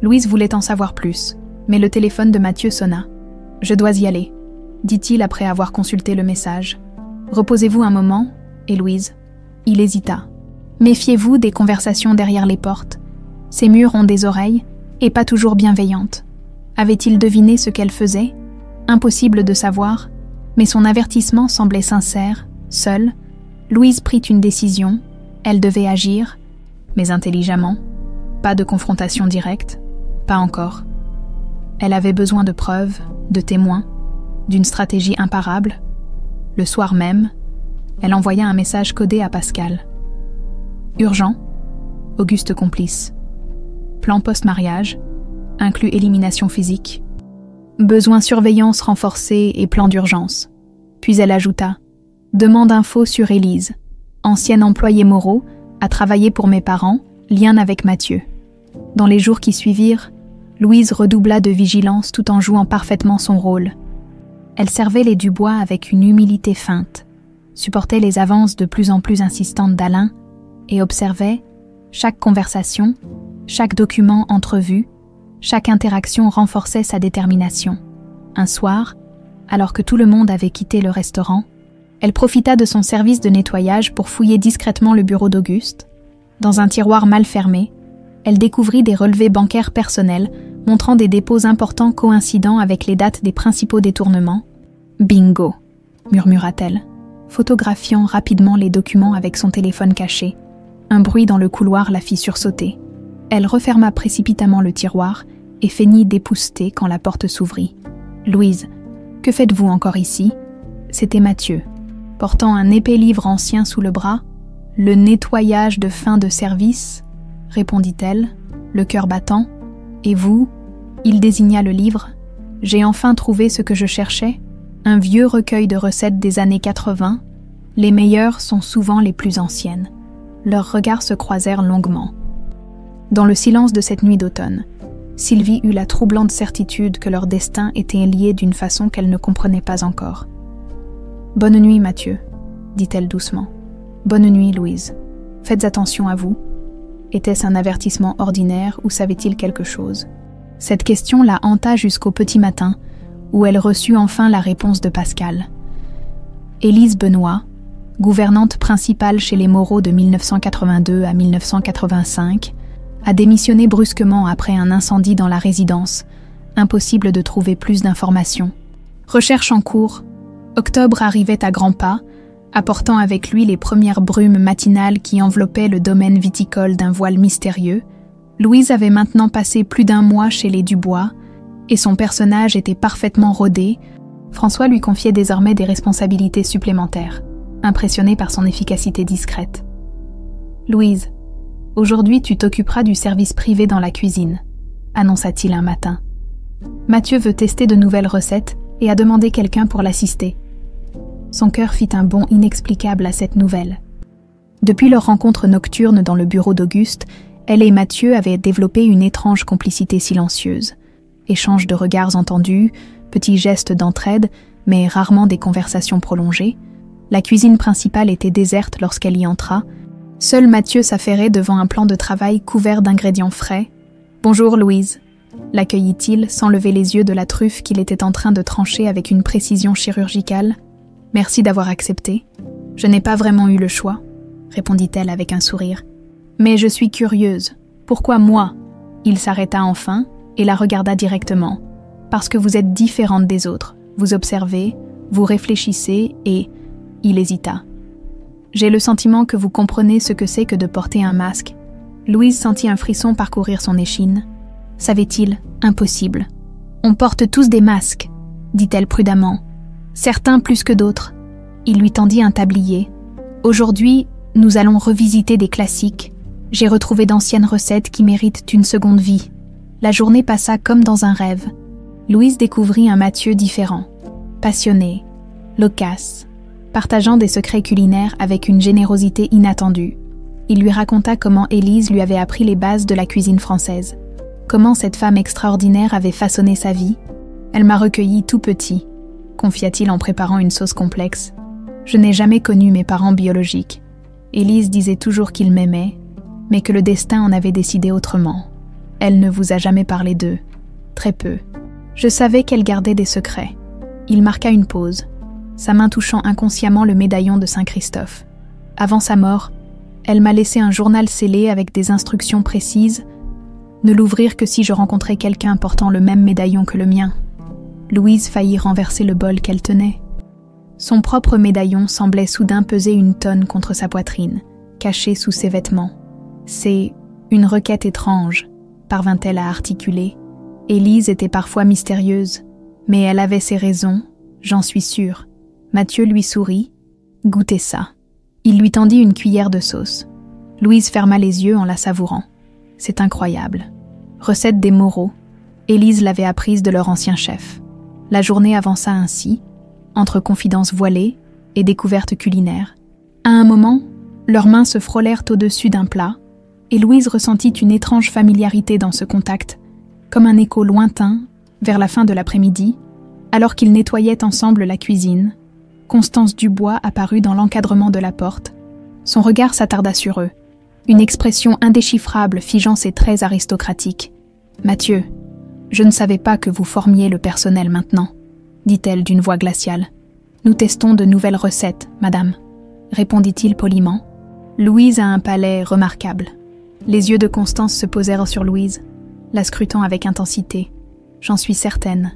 Louise voulait en savoir plus, mais le téléphone de Mathieu sonna. « Je dois y aller, » dit-il après avoir consulté le message. « Reposez-vous un moment, Héloïse. » Il hésita. « Méfiez-vous des conversations derrière les portes. Ces murs ont des oreilles, et pas toujours bienveillantes. » Avait-il deviné ce qu'elle faisait ? Impossible de savoir, mais son avertissement semblait sincère. Seule, Louise prit une décision. Elle devait agir, mais intelligemment. Pas de confrontation directe, pas encore. Elle avait besoin de preuves, de témoins, d'une stratégie imparable. Le soir même, elle envoya un message codé à Pascal. Urgent, Auguste complice. Plan post-mariage, inclut élimination physique. Besoin surveillance renforcée et plan d'urgence. Puis elle ajouta « Demande info sur Élise. Ancienne employée Moreau, a travaillé pour mes parents, lien avec Mathieu. » Dans les jours qui suivirent, Louise redoubla de vigilance tout en jouant parfaitement son rôle. Elle servait les Dubois avec une humilité feinte, supportait les avances de plus en plus insistantes d'Alain et observait chaque conversation, chaque document entrevu, chaque interaction renforçait sa détermination. Un soir, alors que tout le monde avait quitté le restaurant, elle profita de son service de nettoyage pour fouiller discrètement le bureau d'Auguste. Dans un tiroir mal fermé, elle découvrit des relevés bancaires personnels montrant des dépôts importants coïncidant avec les dates des principaux détournements. « Bingo !» murmura-t-elle, photographiant rapidement les documents avec son téléphone caché. Un bruit dans le couloir la fit sursauter. Elle referma précipitamment le tiroir et feignit d'épousseter quand la porte s'ouvrit. « Louise, que faites-vous encore ici ?» C'était Mathieu, portant un épais livre ancien sous le bras. « Le nettoyage de fin de service ?» répondit-elle, le cœur battant. « Et vous ?» Il désigna le livre. « J'ai enfin trouvé ce que je cherchais, un vieux recueil de recettes des années 80. Les meilleures sont souvent les plus anciennes. » Leurs regards se croisèrent longuement. Dans le silence de cette nuit d'automne, Sylvie eut la troublante certitude que leur destin était lié d'une façon qu'elle ne comprenait pas encore. « Bonne nuit, Mathieu, » dit-elle doucement. « Bonne nuit, Louise. Faites attention à vous. » Était-ce un avertissement ordinaire ou savait-il quelque chose ? Cette question la hanta jusqu'au petit matin, où elle reçut enfin la réponse de Pascal. Élise Benoît, gouvernante principale chez les Moreau de 1982 à 1985, a démissionné brusquement après un incendie dans la résidence. Impossible de trouver plus d'informations. Recherche en cours. Octobre arrivait à grands pas, apportant avec lui les premières brumes matinales qui enveloppaient le domaine viticole d'un voile mystérieux. Louise avait maintenant passé plus d'un mois chez les Dubois, et son personnage était parfaitement rodé. François lui confiait désormais des responsabilités supplémentaires, impressionné par son efficacité discrète. « Louise, aujourd'hui tu t'occuperas du service privé dans la cuisine », annonça-t-il un matin. Mathieu veut tester de nouvelles recettes et a demandé quelqu'un pour l'assister. Son cœur fit un bond inexplicable à cette nouvelle. Depuis leur rencontre nocturne dans le bureau d'Auguste, elle et Mathieu avaient développé une étrange complicité silencieuse. Échange de regards entendus, petits gestes d'entraide, mais rarement des conversations prolongées. La cuisine principale était déserte lorsqu'elle y entra. Seul Mathieu s'affairait devant un plan de travail couvert d'ingrédients frais. « Bonjour Louise », l'accueillit-il sans lever les yeux de la truffe qu'il était en train de trancher avec une précision chirurgicale. « Merci d'avoir accepté. Je n'ai pas vraiment eu le choix, » répondit-elle avec un sourire. « Mais je suis curieuse. Pourquoi moi ?» Il s'arrêta enfin et la regarda directement. « Parce que vous êtes différente des autres. Vous observez, vous réfléchissez et... » Il hésita. « J'ai le sentiment que vous comprenez ce que c'est que de porter un masque. » Louise sentit un frisson parcourir son échine. Savait-il? Impossible. « On porte tous des masques, » dit-elle prudemment. « Certains plus que d'autres. » Il lui tendit un tablier. « Aujourd'hui, nous allons revisiter des classiques. J'ai retrouvé d'anciennes recettes qui méritent une seconde vie. » La journée passa comme dans un rêve. Louise découvrit un Mathieu différent, passionné, loquace, partageant des secrets culinaires avec une générosité inattendue. Il lui raconta comment Élise lui avait appris les bases de la cuisine française. Comment cette femme extraordinaire avait façonné sa vie. « Elle m'a recueilli tout petit », confia-t-il en préparant une sauce complexe. « Je n'ai jamais connu mes parents biologiques. Élise disait toujours qu'il m'aimait, mais que le destin en avait décidé autrement. Elle ne vous a jamais parlé d'eux. Très peu. Je savais qu'elle gardait des secrets. » Il marqua une pause, sa main touchant inconsciemment le médaillon de Saint-Christophe. Avant sa mort, elle m'a laissé un journal scellé avec des instructions précises, ne l'ouvrir que si je rencontrais quelqu'un portant le même médaillon que le mien. Louise faillit renverser le bol qu'elle tenait. Son propre médaillon semblait soudain peser une tonne contre sa poitrine, caché sous ses vêtements. « C'est une requête étrange », parvint-elle à articuler. Élise était parfois mystérieuse, mais elle avait ses raisons, j'en suis sûre. Mathieu lui sourit. « Goûtez ça. » Il lui tendit une cuillère de sauce. Louise ferma les yeux en la savourant. « C'est incroyable. » Recette des Moreau. Élise l'avait apprise de leur ancien chef. La journée avança ainsi, entre confidences voilées et découvertes culinaires. À un moment, leurs mains se frôlèrent au-dessus d'un plat, et Louise ressentit une étrange familiarité dans ce contact, comme un écho lointain, vers la fin de l'après-midi, alors qu'ils nettoyaient ensemble la cuisine. Constance Dubois apparut dans l'encadrement de la porte. Son regard s'attarda sur eux, une expression indéchiffrable figeant ses traits aristocratiques. « Mathieu, je ne savais pas que vous formiez le personnel maintenant, » dit-elle d'une voix glaciale. « Nous testons de nouvelles recettes, madame, » répondit-il poliment. Louise a un palais remarquable. Les yeux de Constance se posèrent sur Louise, la scrutant avec intensité. « J'en suis certaine. »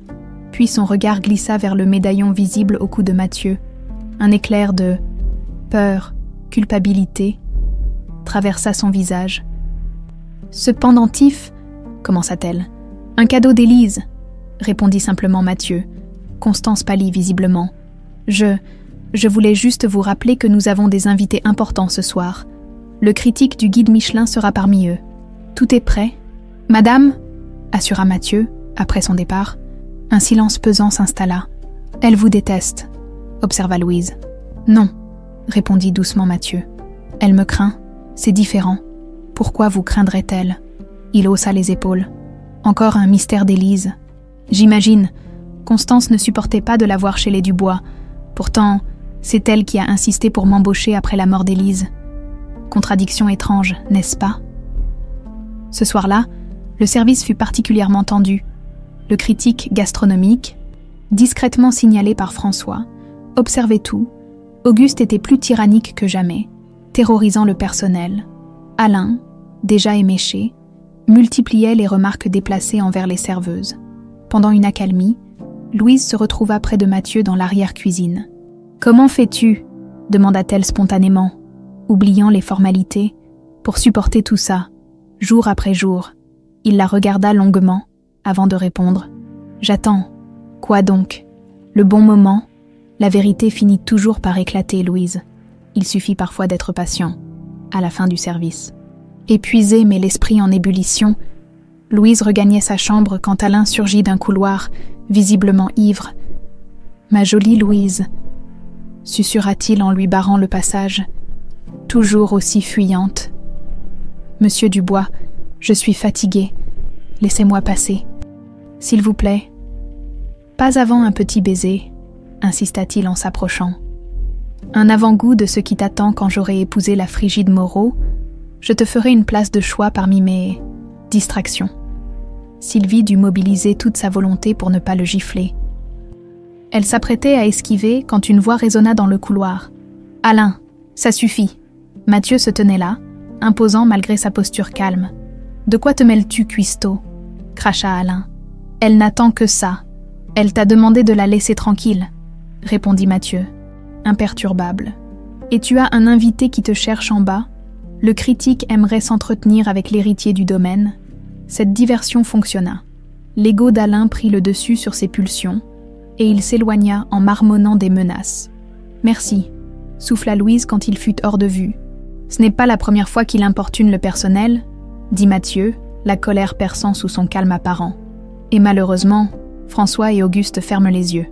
Puis son regard glissa vers le médaillon visible au cou de Mathieu. Un éclair de peur, culpabilité, traversa son visage. « Ce pendentif, » commença-t-elle. « Un cadeau d'Élise, » répondit simplement Mathieu. Constance pâlit visiblement. « Je voulais juste vous rappeler que nous avons des invités importants ce soir. Le critique du guide Michelin sera parmi eux. Tout est prêt. »« Madame » assura Mathieu, après son départ. Un silence pesant s'installa. « Elle vous déteste » observa Louise. « Non » répondit doucement Mathieu. « Elle me craint. C'est différent. Pourquoi vous craindrait-elle » Il haussa les épaules. Encore un mystère d'Élise. J'imagine. Constance ne supportait pas de la voir chez les Dubois. Pourtant, c'est elle qui a insisté pour m'embaucher après la mort d'Élise. Contradiction étrange, n'est-ce pas? Ce soir-là, le service fut particulièrement tendu. Le critique gastronomique, discrètement signalé par François, observait tout, Auguste était plus tyrannique que jamais, terrorisant le personnel. Alain, déjà éméché, multipliait les remarques déplacées envers les serveuses. Pendant une accalmie, Louise se retrouva près de Mathieu dans l'arrière-cuisine. « Comment fais-tu » demanda-t-elle spontanément, oubliant les formalités, pour supporter tout ça, jour après jour. Il la regarda longuement, avant de répondre. « J'attends. »« Quoi donc ? Le bon moment ? La vérité finit toujours par éclater, Louise. Il suffit parfois d'être patient, à la fin du service. » Épuisée mais l'esprit en ébullition, Louise regagnait sa chambre quand Alain surgit d'un couloir, visiblement ivre. « Ma jolie Louise » susurra-t-il en lui barrant le passage, toujours aussi fuyante. « Monsieur Dubois, je suis fatiguée. Laissez-moi passer. S'il vous plaît. »« Pas avant un petit baiser » insista-t-il en s'approchant. « Un avant-goût de ce qui t'attend quand j'aurai épousé la frigide Moreau. Je te ferai une place de choix parmi mes distractions. » Sylvie dut mobiliser toute sa volonté pour ne pas le gifler. Elle s'apprêtait à esquiver quand une voix résonna dans le couloir. « Alain, ça suffit !» Mathieu se tenait là, imposant malgré sa posture calme. « De quoi te mêles-tu, cuistot ?» cracha Alain. « Elle n'attend que ça. Elle t'a demandé de la laisser tranquille, » répondit Mathieu, imperturbable. « Et tu as un invité qui te cherche en bas. Le critique aimerait s'entretenir avec l'héritier du domaine. » Cette diversion fonctionna. L'ego d'Alain prit le dessus sur ses pulsions, et il s'éloigna en marmonnant des menaces. « Merci » souffla Louise quand il fut hors de vue. « Ce n'est pas la première fois qu'il importune le personnel, » dit Mathieu, la colère perçant sous son calme apparent. « Et malheureusement, François et Auguste ferment les yeux. »«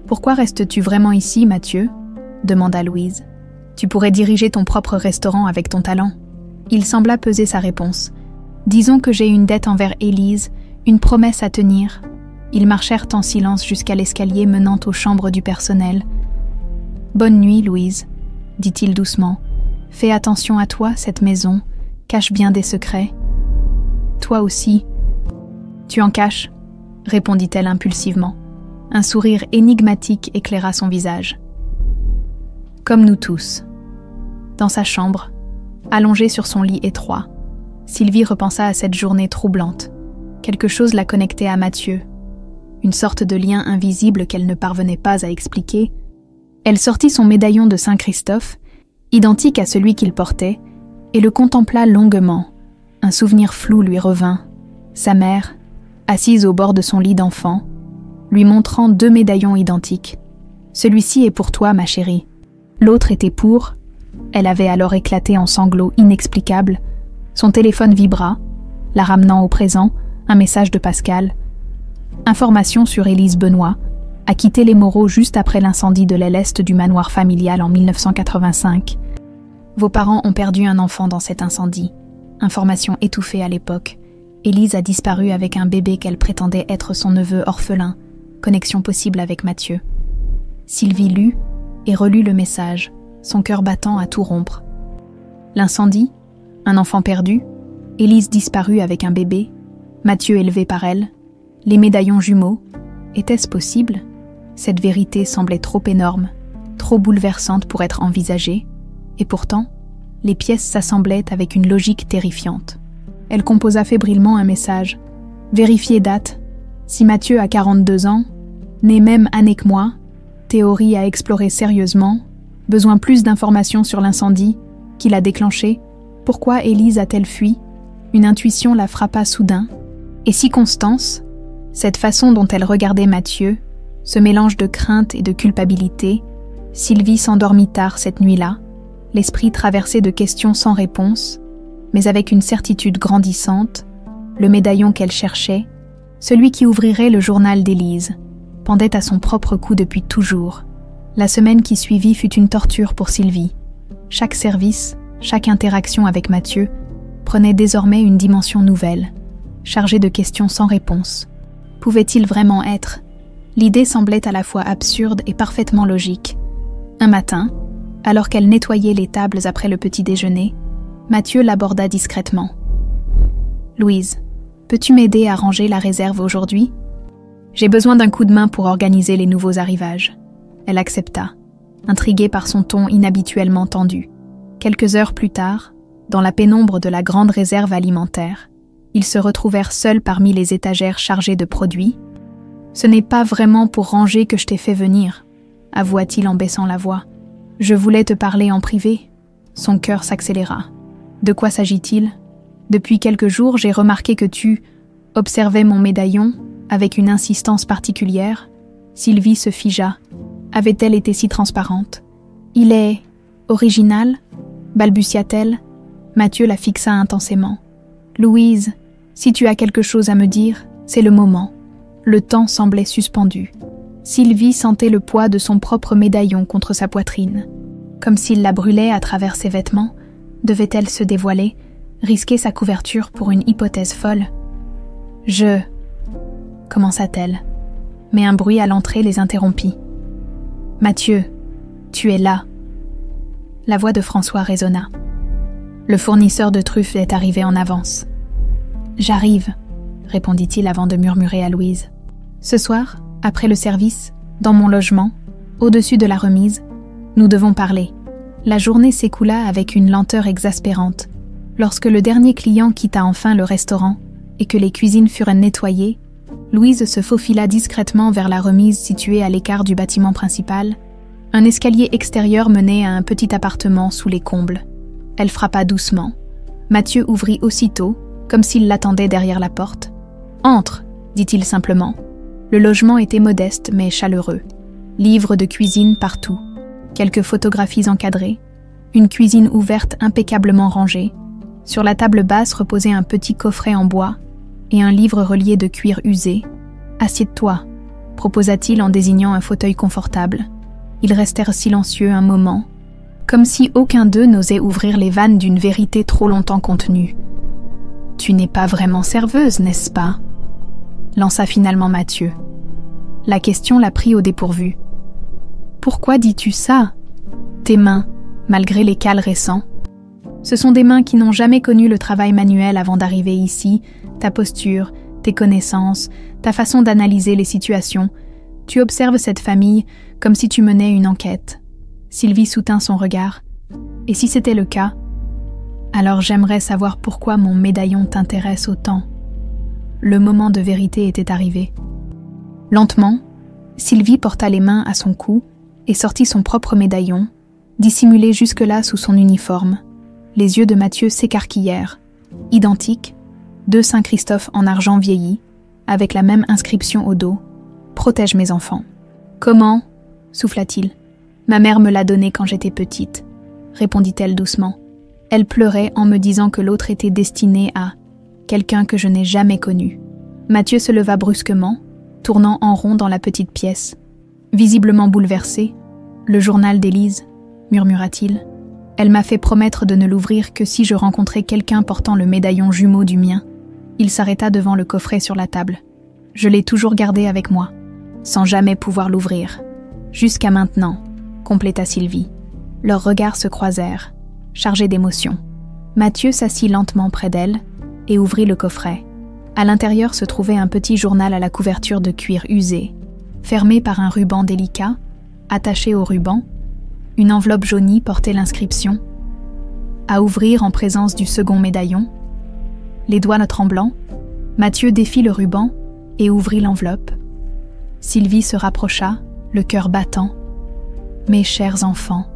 Pourquoi restes-tu vraiment ici, Mathieu ?» demanda Louise. « Tu pourrais diriger ton propre restaurant avec ton talent. » Il sembla peser sa réponse. « Disons que j'ai une dette envers Élise, une promesse à tenir. » Ils marchèrent en silence jusqu'à l'escalier menant aux chambres du personnel. « Bonne nuit, Louise, » dit-il doucement. « Fais attention à toi, cette maison. Cache bien des secrets. »« Toi aussi. »« Tu en caches ?» répondit-elle impulsivement. Un sourire énigmatique éclaira son visage. « Comme nous tous. » Dans sa chambre, allongée sur son lit étroit, Sylvie repensa à cette journée troublante. Quelque chose la connectait à Mathieu. Une sorte de lien invisible qu'elle ne parvenait pas à expliquer. Elle sortit son médaillon de Saint-Christophe, identique à celui qu'il portait, et le contempla longuement. Un souvenir flou lui revint. Sa mère, assise au bord de son lit d'enfant, lui montrant 2 médaillons identiques. « Celui-ci est pour toi, ma chérie. » L'autre était pour... Elle avait alors éclaté en sanglots inexplicables. Son téléphone vibra, la ramenant au présent, un message de Pascal. Information sur Élise Benoît, a quitté les Moreaux juste après l'incendie de l'aile est du manoir familial en 1985. Vos parents ont perdu un enfant dans cet incendie. Information étouffée à l'époque. Élise a disparu avec un bébé qu'elle prétendait être son neveu orphelin. Connexion possible avec Mathieu. Sylvie lut et relut le message, son cœur battant à tout rompre. L'incendie, un enfant perdu, Élise disparue avec un bébé, Mathieu élevé par elle, les médaillons jumeaux, était-ce possible ? Cette vérité semblait trop énorme, trop bouleversante pour être envisagée, et pourtant, les pièces s'assemblaient avec une logique terrifiante. Elle composa fébrilement un message. « Vérifiez date. Si Mathieu a 42 ans, né même année que moi, théorie à explorer sérieusement, besoin plus d'informations sur l'incendie, qui l'a déclenché, pourquoi Élise a-t-elle fui ? Une intuition la frappa soudain. Et si Constance, cette façon dont elle regardait Mathieu, ce mélange de crainte et de culpabilité, Sylvie s'endormit tard cette nuit-là, l'esprit traversé de questions sans réponse, mais avec une certitude grandissante, le médaillon qu'elle cherchait, celui qui ouvrirait le journal d'Élise, pendait à son propre cou depuis toujours. La semaine qui suivit fut une torture pour Sylvie. Chaque service, chaque interaction avec Mathieu prenait désormais une dimension nouvelle, chargée de questions sans réponse. Pouvait-il vraiment être ? L'idée semblait à la fois absurde et parfaitement logique. Un matin, alors qu'elle nettoyait les tables après le petit déjeuner, Mathieu l'aborda discrètement. « Louise, peux-tu m'aider à ranger la réserve aujourd'hui ? J'ai besoin d'un coup de main pour organiser les nouveaux arrivages. » Elle accepta. intrigué par son ton inhabituellement tendu. Quelques heures plus tard, dans la pénombre de la grande réserve alimentaire, ils se retrouvèrent seuls parmi les étagères chargées de produits. « Ce n'est pas vraiment pour ranger que je t'ai fait venir, » avoua-t-il en baissant la voix. « Je voulais te parler en privé. » Son cœur s'accéléra. « De quoi s'agit-il ? Depuis quelques jours, j'ai remarqué que tu observais mon médaillon avec une insistance particulière. » Sylvie se figea. Avait-elle été si transparente ? « Il est original ?» balbutia-t-elle. Mathieu la fixa intensément. « Louise, si tu as quelque chose à me dire, c'est le moment. » Le temps semblait suspendu. Sylvie sentait le poids de son propre médaillon contre sa poitrine. Comme s'il la brûlait à travers ses vêtements, devait-elle se dévoiler, risquer sa couverture pour une hypothèse folle ? « Je... » commença-t-elle, mais un bruit à l'entrée les interrompit. « Mathieu, tu es là. » La voix de François résonna. Le fournisseur de truffes est arrivé en avance. « J'arrive, » répondit-il avant de murmurer à Louise. « Ce soir, après le service, dans mon logement, au-dessus de la remise, nous devons parler. » La journée s'écoula avec une lenteur exaspérante. Lorsque le dernier client quitta enfin le restaurant et que les cuisines furent nettoyées, Louise se faufila discrètement vers la remise située à l'écart du bâtiment principal. Un escalier extérieur menait à un petit appartement sous les combles. Elle frappa doucement. Mathieu ouvrit aussitôt, comme s'il l'attendait derrière la porte. « Entre !» dit-il simplement. Le logement était modeste mais chaleureux. Livres de cuisine partout. Quelques photographies encadrées. Une cuisine ouverte impeccablement rangée. Sur la table basse reposait un petit coffret en bois et un livre relié de cuir usé. « Assieds-toi » proposa-t-il en désignant un fauteuil confortable. Ils restèrent silencieux un moment, comme si aucun d'eux n'osait ouvrir les vannes d'une vérité trop longtemps contenue. « Tu n'es pas vraiment serveuse, n'est-ce pas ?» lança finalement Mathieu. La question la prit au dépourvu. « Pourquoi dis-tu ça ? Tes mains, malgré les cals récents. Ce sont des mains qui n'ont jamais connu le travail manuel avant d'arriver ici, ta posture, tes connaissances, ta façon d'analyser les situations. Tu observes cette famille comme si tu menais une enquête. » Sylvie soutint son regard. « Et si c'était le cas ? Alors j'aimerais savoir pourquoi mon médaillon t'intéresse autant. » Le moment de vérité était arrivé. Lentement, Sylvie porta les mains à son cou et sortit son propre médaillon, dissimulé jusque-là sous son uniforme. Les yeux de Mathieu s'écarquillèrent. Identiques, 2 Saint-Christophe en argent vieilli, avec la même inscription au dos. « Protège mes enfants. »« Comment ?» souffla-t-il. « Ma mère me l'a donné quand j'étais petite, » répondit-elle doucement. Elle pleurait en me disant que l'autre était destiné à quelqu'un que je n'ai jamais connu. Mathieu se leva brusquement, tournant en rond dans la petite pièce. Visiblement bouleversé, « Le journal d'Élise » murmura-t-il. « Elle m'a fait promettre de ne l'ouvrir que si je rencontrais quelqu'un portant le médaillon jumeau du mien. » Il s'arrêta devant le coffret sur la table. « Je l'ai toujours gardé avec moi, sans jamais pouvoir l'ouvrir. Jusqu'à maintenant, » compléta Sylvie. Leurs regards se croisèrent, chargés d'émotion. Mathieu s'assit lentement près d'elle et ouvrit le coffret. À l'intérieur se trouvait un petit journal à la couverture de cuir usé, fermé par un ruban délicat, attaché au ruban. Une enveloppe jaunie portait l'inscription « À ouvrir en présence du second médaillon ». Les doigts tremblants, Mathieu défit le ruban et ouvrit l'enveloppe. Sylvie se rapprocha, le cœur battant. « Mes chers enfants »,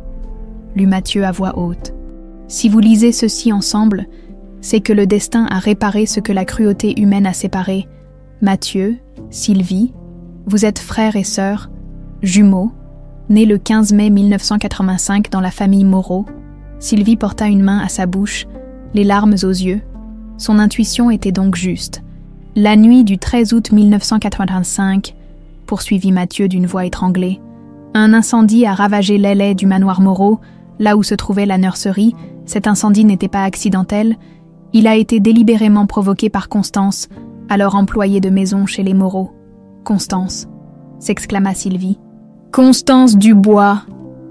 lut Mathieu à voix haute, « si vous lisez ceci ensemble, c'est que le destin a réparé ce que la cruauté humaine a séparé. Mathieu, Sylvie, vous êtes frères et sœurs, jumeaux, nés le 15 mai 1985 dans la famille Moreau. » Sylvie porta une main à sa bouche, les larmes aux yeux. Son intuition était donc juste. La nuit du 13 août 1985, poursuivit Mathieu d'une voix étranglée, un incendie a ravagé l'ailée du manoir Moreau, là où se trouvait la nurserie. Cet incendie n'était pas accidentel. Il a été délibérément provoqué par Constance, alors employée de maison chez les Moreau. « Constance !» s'exclama Sylvie. « Constance Dubois !»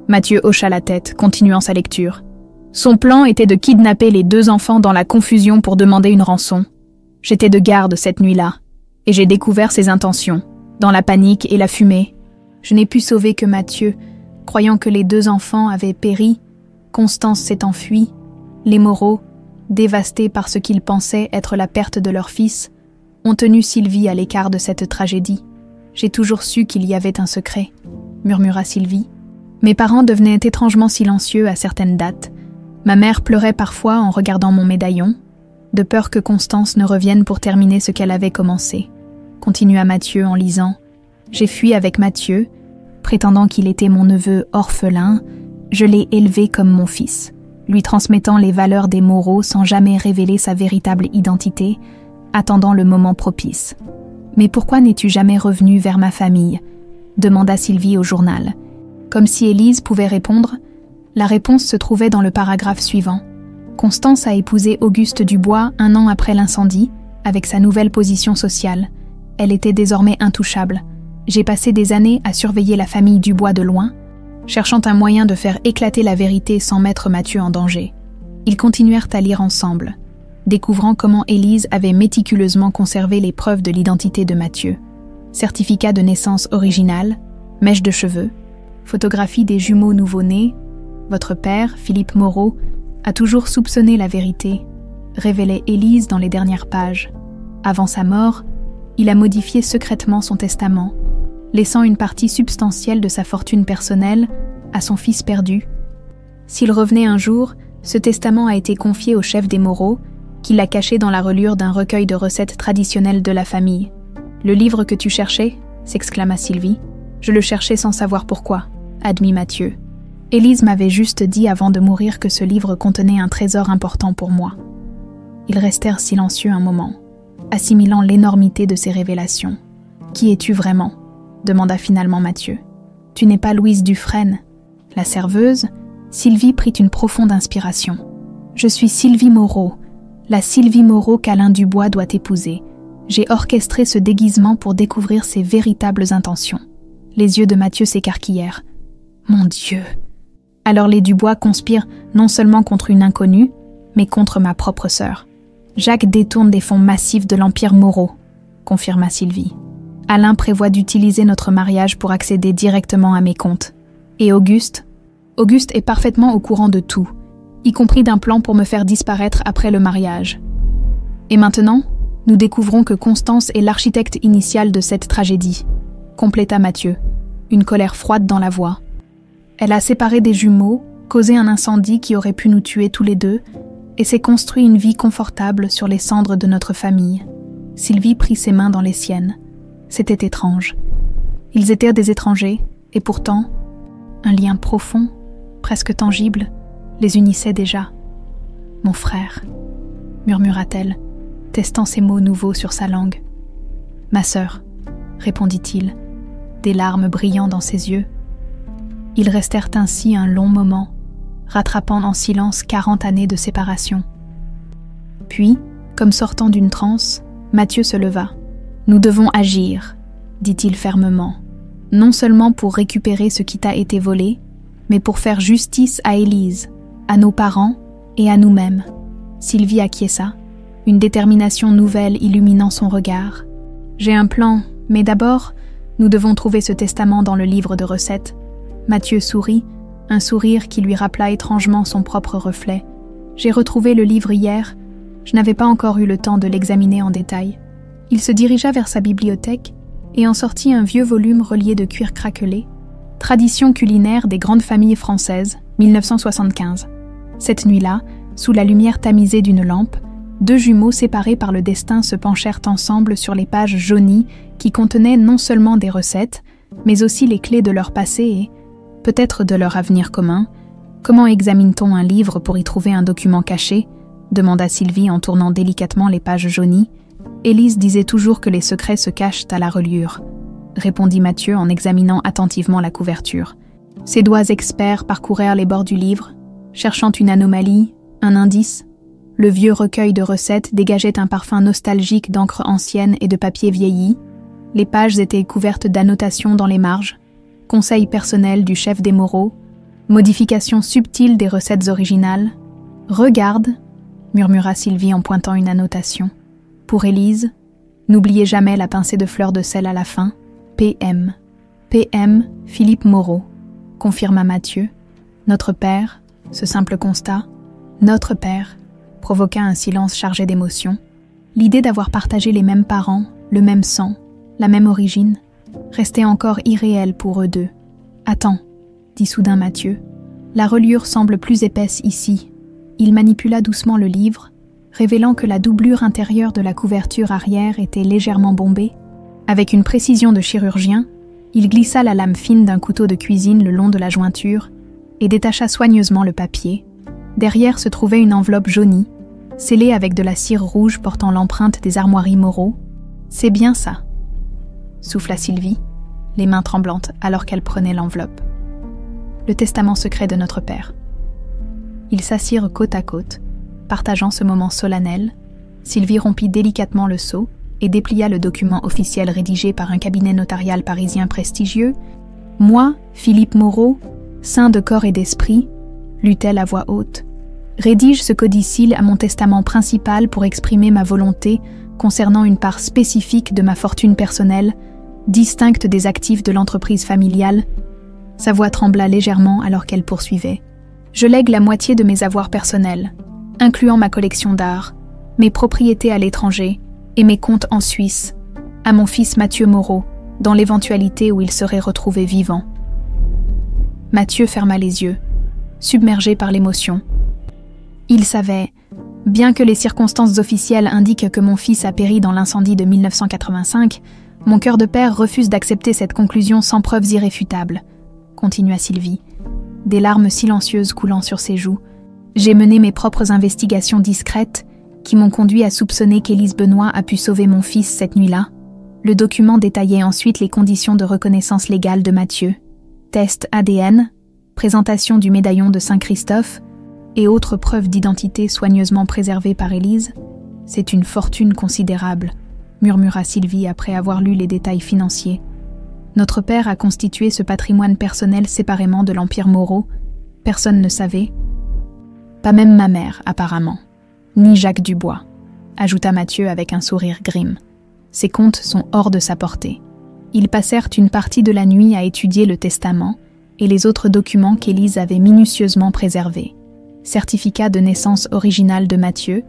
Mathieu hocha la tête, continuant sa lecture. Son plan était de kidnapper les 2 enfants dans la confusion pour demander une rançon. J'étais de garde cette nuit-là, et j'ai découvert ses intentions, dans la panique et la fumée. Je n'ai pu sauver que Mathieu, Croyant que les 2 enfants avaient péri, Constance s'est enfuie. Les Moreau, dévastés par ce qu'ils pensaient être la perte de leur fils, ont tenu Sylvie à l'écart de cette tragédie. J'ai toujours su qu'il y avait un secret, murmura Sylvie. Mes parents devenaient étrangement silencieux à certaines dates. Ma mère pleurait parfois en regardant mon médaillon, de peur que Constance ne revienne pour terminer ce qu'elle avait commencé. Continua Mathieu en lisant. J'ai fui avec Mathieu, prétendant qu'il était mon neveu orphelin, je l'ai élevé comme mon fils, lui transmettant les valeurs des Moreau sans jamais révéler sa véritable identité, attendant le moment propice. « Mais pourquoi n'es-tu jamais revenu vers ma famille ?» demanda Sylvie au journal. Comme si Élise pouvait répondre, la réponse se trouvait dans le paragraphe suivant. Constance a épousé Auguste Dubois 1 an après l'incendie, avec sa nouvelle position sociale. Elle était désormais intouchable. J'ai passé des années à surveiller la famille Dubois de loin, cherchant un moyen de faire éclater la vérité sans mettre Mathieu en danger. Ils continuèrent à lire ensemble, découvrant comment Élise avait méticuleusement conservé les preuves de l'identité de Mathieu. Certificat de naissance original, mèche de cheveux, photographie des jumeaux nouveau-nés. Votre père, Philippe Moreau, a toujours soupçonné la vérité, révélait Élise dans les dernières pages. Avant sa mort, il a modifié secrètement son testament, laissant une partie substantielle de sa fortune personnelle à son fils perdu. S'il revenait un jour, ce testament a été confié au chef des Moreau, qui l'a caché dans la reliure d'un recueil de recettes traditionnelles de la famille. « Le livre que tu cherchais » s'exclama Sylvie. « Je le cherchais sans savoir pourquoi », admit Mathieu. Élise m'avait juste dit avant de mourir que ce livre contenait un trésor important pour moi. Ils restèrent silencieux un moment, assimilant l'énormité de ces révélations. « Qui es-tu vraiment ?» demanda finalement Mathieu. « Tu n'es pas Louise Dufresne. » La serveuse, Sylvie prit une profonde inspiration. « Je suis Sylvie Moreau, la Sylvie Moreau qu'Alain Dubois doit épouser. J'ai orchestré ce déguisement pour découvrir ses véritables intentions. » Les yeux de Mathieu s'écarquillèrent. « Mon Dieu !» Alors les Dubois conspirent non seulement contre une inconnue, mais contre ma propre sœur. Jacques détourne des fonds massifs de l'Empire Moreau, confirma Sylvie. Alain prévoit d'utiliser notre mariage pour accéder directement à mes comptes. Et Auguste est parfaitement au courant de tout, y compris d'un plan pour me faire disparaître après le mariage. Et maintenant, nous découvrons que Constance est l'architecte initial de cette tragédie, compléta Mathieu, une colère froide dans la voix. Elle a séparé des jumeaux, causé un incendie qui aurait pu nous tuer tous les 2, et s'est construit une vie confortable sur les cendres de notre famille. Sylvie prit ses mains dans les siennes. C'était étrange. Ils étaient des étrangers, et pourtant, un lien profond, presque tangible, les unissait déjà. « Mon frère », murmura-t-elle, testant ces mots nouveaux sur sa langue. « Ma sœur », répondit-il, des larmes brillant dans ses yeux. Ils restèrent ainsi un long moment, rattrapant en silence 40 années de séparation. Puis, comme sortant d'une transe, Mathieu se leva. « Nous devons agir, » dit-il fermement, « non seulement pour récupérer ce qui t'a été volé, mais pour faire justice à Élise, à nos parents et à nous-mêmes. » Sylvie acquiesça, une détermination nouvelle illuminant son regard. « J'ai un plan, mais d'abord, nous devons trouver ce testament dans le livre de recettes. » Mathieu sourit, un sourire qui lui rappela étrangement son propre reflet. « J'ai retrouvé le livre hier, je n'avais pas encore eu le temps de l'examiner en détail. » Il se dirigea vers sa bibliothèque et en sortit un vieux volume relié de cuir craquelé. Tradition culinaire des grandes familles françaises, 1975. Cette nuit-là, sous la lumière tamisée d'une lampe, 2 jumeaux séparés par le destin se penchèrent ensemble sur les pages jaunies qui contenaient non seulement des recettes, mais aussi les clés de leur passé et, peut-être de leur avenir commun. « Comment examine-t-on un livre pour y trouver un document caché ?» demanda Sylvie en tournant délicatement les pages jaunies. « Élise disait toujours que les secrets se cachent à la reliure », répondit Mathieu en examinant attentivement la couverture. Ses doigts experts parcourèrent les bords du livre, cherchant une anomalie, un indice. Le vieux recueil de recettes dégageait un parfum nostalgique d'encre ancienne et de papier vieilli. Les pages étaient couvertes d'annotations dans les marges, conseils personnels du chef des Moreau, modifications subtiles des recettes originales. « Regarde », murmura Sylvie en pointant une annotation. Pour Élise, n'oubliez jamais la pincée de fleurs de sel à la fin. PM. PM. Philippe Moreau. confirma Mathieu. Notre père, ce simple constat, notre père, provoqua un silence chargé d'émotion. L'idée d'avoir partagé les mêmes parents, le même sang, la même origine, restait encore irréelle pour eux deux. « Attends » dit soudain Mathieu. « La reliure semble plus épaisse ici. » Il manipula doucement le livre, révélant que la doublure intérieure de la couverture arrière était légèrement bombée. Avec une précision de chirurgien, il glissa la lame fine d'un couteau de cuisine le long de la jointure et détacha soigneusement le papier. Derrière se trouvait une enveloppe jaunie, scellée avec de la cire rouge portant l'empreinte des armoiries Moreau. « C'est bien ça », souffla Sylvie, les mains tremblantes alors qu'elle prenait l'enveloppe. « Le testament secret de notre père. » Ils s'assirent côte à côte, partageant ce moment solennel. Sylvie rompit délicatement le sceau et déplia le document officiel rédigé par un cabinet notarial parisien prestigieux. « Moi, Philippe Moreau, saint de corps et d'esprit, » lut-elle à voix haute, « rédige ce codicille à mon testament principal pour exprimer ma volonté concernant une part spécifique de ma fortune personnelle, distincte des actifs de l'entreprise familiale. » Sa voix trembla légèrement alors qu'elle poursuivait. « Je lègue la moitié de mes avoirs personnels, incluant ma collection d'art, mes propriétés à l'étranger et mes comptes en Suisse, à mon fils Mathieu Moreau, dans l'éventualité où il serait retrouvé vivant. » Mathieu ferma les yeux, submergé par l'émotion. Il savait, bien que les circonstances officielles indiquent que mon fils a péri dans l'incendie de 1985, mon cœur de père refuse d'accepter cette conclusion sans preuves irréfutables, continua Sylvie, des larmes silencieuses coulant sur ses joues. J'ai mené mes propres investigations discrètes qui m'ont conduit à soupçonner qu'Élise Benoît a pu sauver mon fils cette nuit-là. Le document détaillait ensuite les conditions de reconnaissance légale de Mathieu. Test ADN, présentation du médaillon de Saint-Christophe et autres preuves d'identité soigneusement préservées par Élise. C'est une fortune considérable, murmura Sylvie après avoir lu les détails financiers. Notre père a constitué ce patrimoine personnel séparément de l'Empire Moreau. Personne ne savait. Pas même ma mère, apparemment. Ni Jacques Dubois, ajouta Mathieu avec un sourire grimm. Ses comptes sont hors de sa portée. Ils passèrent une partie de la nuit à étudier le testament et les autres documents qu'Élise avait minutieusement préservés. Certificat de naissance original de Mathieu,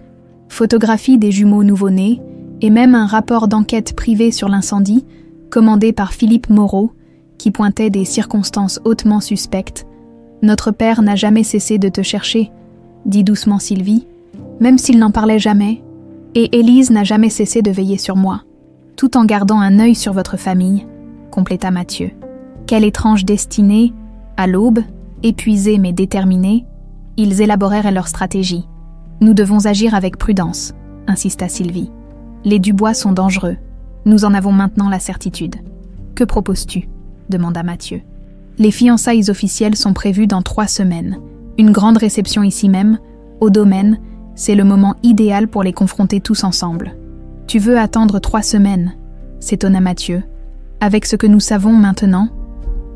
photographie des jumeaux nouveau-nés et même un rapport d'enquête privée sur l'incendie commandé par Philippe Moreau qui pointait des circonstances hautement suspectes. « Notre père n'a jamais cessé de te chercher », dit doucement Sylvie, « même s'il n'en parlait jamais, et Élise n'a jamais cessé de veiller sur moi, tout en gardant un œil sur votre famille, » compléta Mathieu. Quelle étrange destinée, à l'aube, épuisés mais déterminés, ils élaborèrent leur stratégie. « Nous devons agir avec prudence », insista Sylvie. « Les Dubois sont dangereux. Nous en avons maintenant la certitude. »« Que proposes-tu » demanda Mathieu. « Les fiançailles officielles sont prévues dans 3 semaines. Une grande réception ici même, au domaine, c'est le moment idéal pour les confronter tous ensemble. »« Tu veux attendre 3 semaines » s'étonna Mathieu. « Avec ce que nous savons maintenant ?»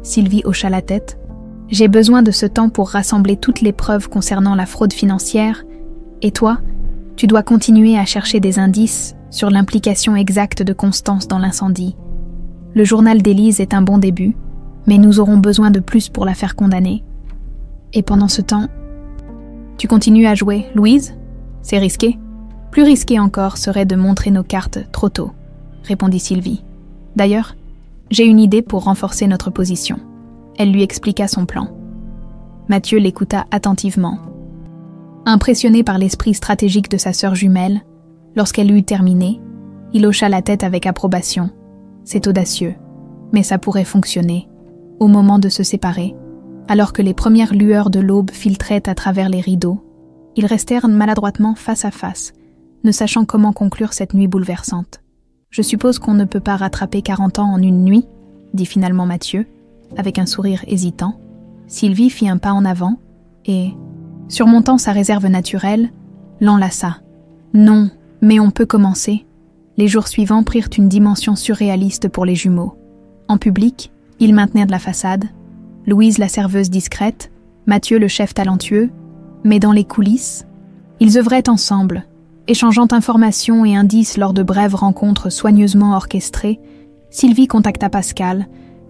Sylvie hocha la tête. « J'ai besoin de ce temps pour rassembler toutes les preuves concernant la fraude financière. Et toi, tu dois continuer à chercher des indices sur l'implication exacte de Constance dans l'incendie. Le journal d'Élise est un bon début, mais nous aurons besoin de plus pour la faire condamner. Et pendant ce temps, tu continues à jouer, Louise ? C'est risqué ? Plus risqué encore serait de montrer nos cartes trop tôt, répondit Sylvie. D'ailleurs, j'ai une idée pour renforcer notre position. Elle lui expliqua son plan. Mathieu l'écouta attentivement. Impressionné par l'esprit stratégique de sa sœur jumelle, lorsqu'elle eut terminé, il hocha la tête avec approbation. C'est audacieux, mais ça pourrait fonctionner. Au moment de se séparer, alors que les premières lueurs de l'aube filtraient à travers les rideaux, ils restèrent maladroitement face à face, ne sachant comment conclure cette nuit bouleversante. « Je suppose qu'on ne peut pas rattraper 40 ans en une nuit ?» dit finalement Mathieu, avec un sourire hésitant. Sylvie fit un pas en avant et, surmontant sa réserve naturelle, l'enlaça. « Non, mais on peut commencer. » Les jours suivants prirent une dimension surréaliste pour les jumeaux. En public, ils maintenirent de la façade, Louise la serveuse discrète, Mathieu le chef talentueux, mais dans les coulisses, ils œuvraient ensemble, échangeant informations et indices lors de brèves rencontres soigneusement orchestrées. Sylvie contacta Pascal,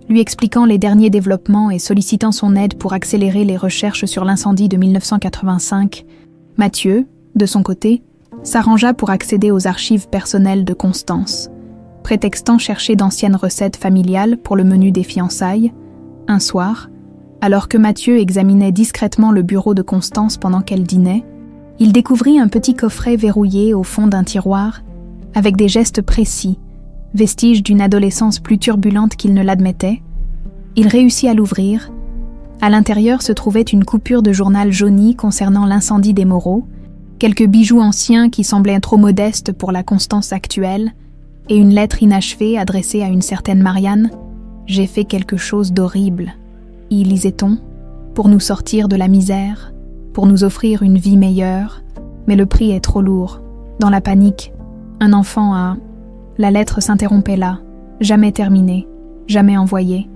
lui expliquant les derniers développements et sollicitant son aide pour accélérer les recherches sur l'incendie de 1985. Mathieu, de son côté, s'arrangea pour accéder aux archives personnelles de Constance, prétextant chercher d'anciennes recettes familiales pour le menu des fiançailles. Un soir, alors que Mathieu examinait discrètement le bureau de Constance pendant qu'elle dînait, il découvrit un petit coffret verrouillé au fond d'un tiroir, avec des gestes précis, vestiges d'une adolescence plus turbulente qu'il ne l'admettait. Il réussit à l'ouvrir. À l'intérieur se trouvait une coupure de journal jauni concernant l'incendie des Moreau, quelques bijoux anciens qui semblaient trop modestes pour la Constance actuelle, et une lettre inachevée adressée à une certaine Marianne. « J'ai fait quelque chose d'horrible », y lisait-on, « pour nous sortir de la misère, pour nous offrir une vie meilleure, mais le prix est trop lourd. Dans la panique, un enfant a... » La lettre s'interrompait là, jamais terminée, jamais envoyée,